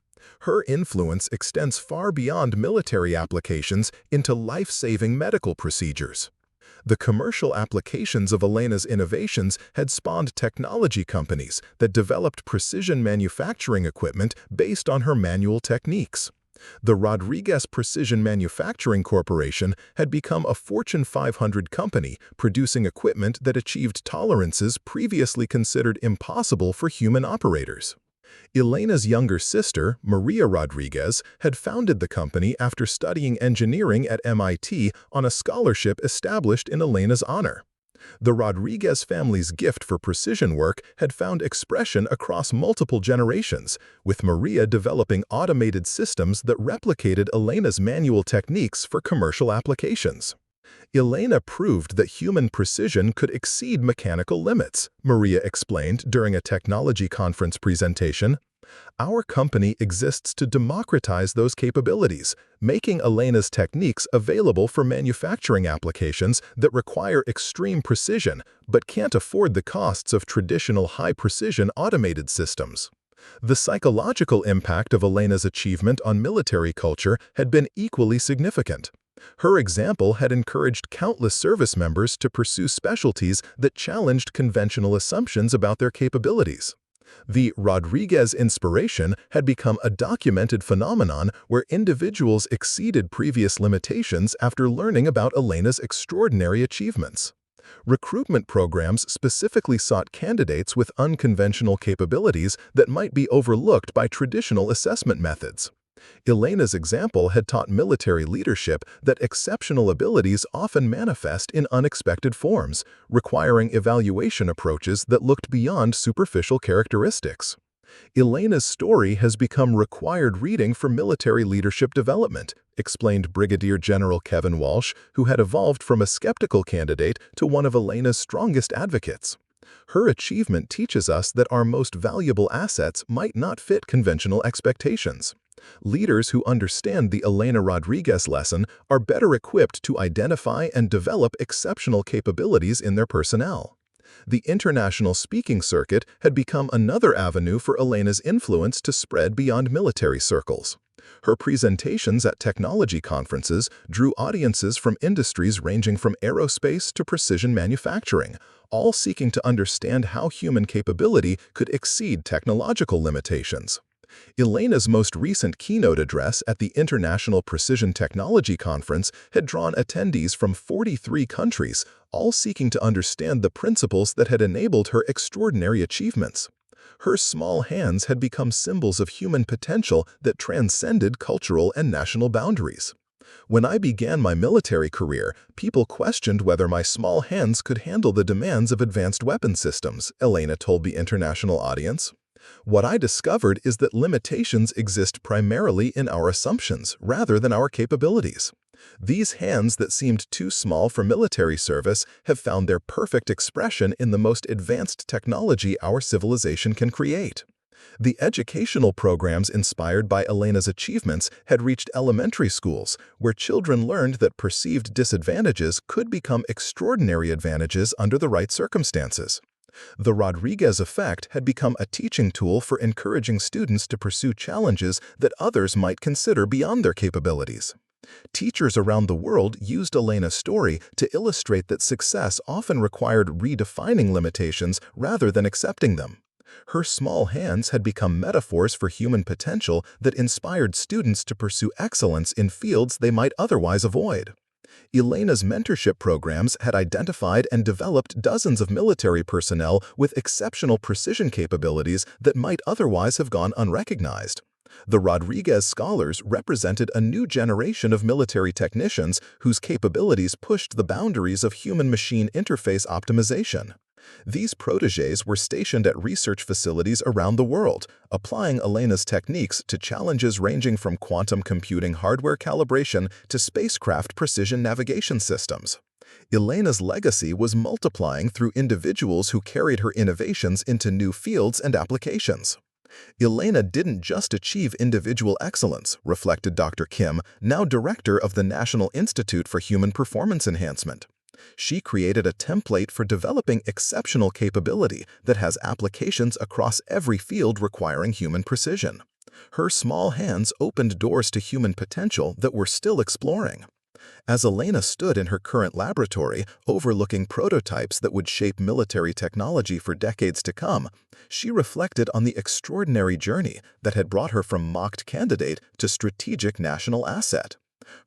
Her influence extends far beyond military applications into life-saving medical procedures. The commercial applications of Elena's innovations had spawned technology companies that developed precision manufacturing equipment based on her manual techniques. The Rodriguez Precision Manufacturing Corporation had become a Fortune 500 company producing equipment that achieved tolerances previously considered impossible for human operators. Elena's younger sister, Maria Rodriguez, had founded the company after studying engineering at MIT on a scholarship established in Elena's honor. The Rodriguez family's gift for precision work had found expression across multiple generations, with Maria developing automated systems that replicated Elena's manual techniques for commercial applications. Elena proved that human precision could exceed mechanical limits, Maria explained during a technology conference presentation. Our company exists to democratize those capabilities, making Elena's techniques available for manufacturing applications that require extreme precision but can't afford the costs of traditional high-precision automated systems. The psychological impact of Elena's achievement on military culture had been equally significant. Her example had encouraged countless service members to pursue specialties that challenged conventional assumptions about their capabilities. The Rodriguez inspiration had become a documented phenomenon where individuals exceeded previous limitations after learning about Elena's extraordinary achievements. Recruitment programs specifically sought candidates with unconventional capabilities that might be overlooked by traditional assessment methods. Elena's example had taught military leadership that exceptional abilities often manifest in unexpected forms, requiring evaluation approaches that looked beyond superficial characteristics. Elena's story has become required reading for military leadership development, explained Brigadier General Kevin Walsh, who had evolved from a skeptical candidate to one of Elena's strongest advocates. Her achievement teaches us that our most valuable assets might not fit conventional expectations. Leaders who understand the Elena Rodriguez lesson are better equipped to identify and develop exceptional capabilities in their personnel. The international speaking circuit had become another avenue for Elena's influence to spread beyond military circles. Her presentations at technology conferences drew audiences from industries ranging from aerospace to precision manufacturing, all seeking to understand how human capability could exceed technological limitations. Elena's most recent keynote address at the International Precision Technology Conference had drawn attendees from 43 countries, all seeking to understand the principles that had enabled her extraordinary achievements. Her small hands had become symbols of human potential that transcended cultural and national boundaries. When I began my military career, people questioned whether my small hands could handle the demands of advanced weapon systems, Elena told the international audience. What I discovered is that limitations exist primarily in our assumptions rather than our capabilities. These hands that seemed too small for military service have found their perfect expression in the most advanced technology our civilization can create. The educational programs inspired by Elena's achievements had reached elementary schools, where children learned that perceived disadvantages could become extraordinary advantages under the right circumstances. The Rodriguez effect had become a teaching tool for encouraging students to pursue challenges that others might consider beyond their capabilities. Teachers around the world used Elena's story to illustrate that success often required redefining limitations rather than accepting them. Her small hands had become metaphors for human potential that inspired students to pursue excellence in fields they might otherwise avoid. Elena's mentorship programs had identified and developed dozens of military personnel with exceptional precision capabilities that might otherwise have gone unrecognized. The Rodriguez scholars represented a new generation of military technicians whose capabilities pushed the boundaries of human-machine interface optimization. These protégés were stationed at research facilities around the world, applying Elena's techniques to challenges ranging from quantum computing hardware calibration to spacecraft precision navigation systems. Elena's legacy was multiplying through individuals who carried her innovations into new fields and applications. Elena didn't just achieve individual excellence, reflected Dr. Kim, now director of the National Institute for Human Performance Enhancement. She created a template for developing exceptional capability that has applications across every field requiring human precision. Her small hands opened doors to human potential that we're still exploring. As Elena stood in her current laboratory, overlooking prototypes that would shape military technology for decades to come, she reflected on the extraordinary journey that had brought her from mocked candidate to strategic national asset.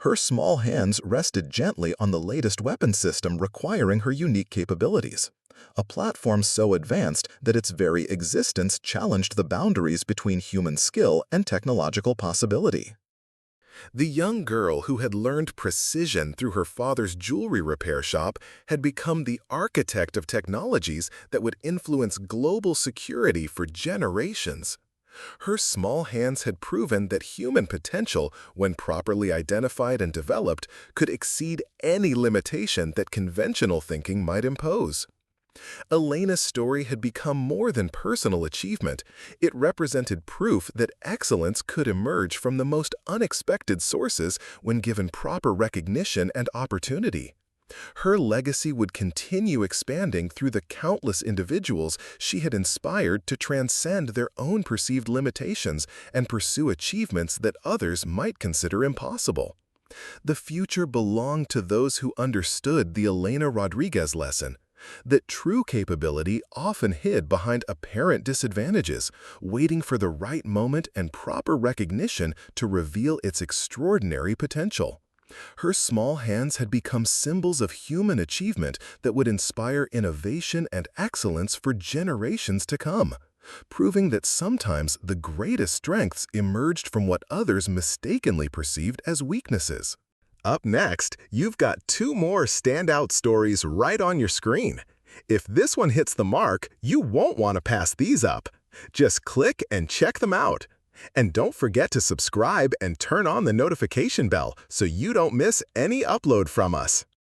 Her small hands rested gently on the latest weapon system requiring her unique capabilities, a platform so advanced that its very existence challenged the boundaries between human skill and technological possibility. The young girl who had learned precision through her father's jewelry repair shop had become the architect of technologies that would influence global security for generations. Her small hands had proven that human potential, when properly identified and developed, could exceed any limitation that conventional thinking might impose. Elena's story had become more than personal achievement. It represented proof that excellence could emerge from the most unexpected sources when given proper recognition and opportunity. Her legacy would continue expanding through the countless individuals she had inspired to transcend their own perceived limitations and pursue achievements that others might consider impossible. The future belonged to those who understood the Elena Rodriguez lesson, that true capability often hid behind apparent disadvantages, waiting for the right moment and proper recognition to reveal its extraordinary potential. Her small hands had become symbols of human achievement that would inspire innovation and excellence for generations to come, proving that sometimes the greatest strengths emerged from what others mistakenly perceived as weaknesses. Up next, you've got two more standout stories right on your screen. If this one hits the mark, you won't want to pass these up. Just click and check them out. And don't forget to subscribe and turn on the notification bell so you don't miss any upload from us.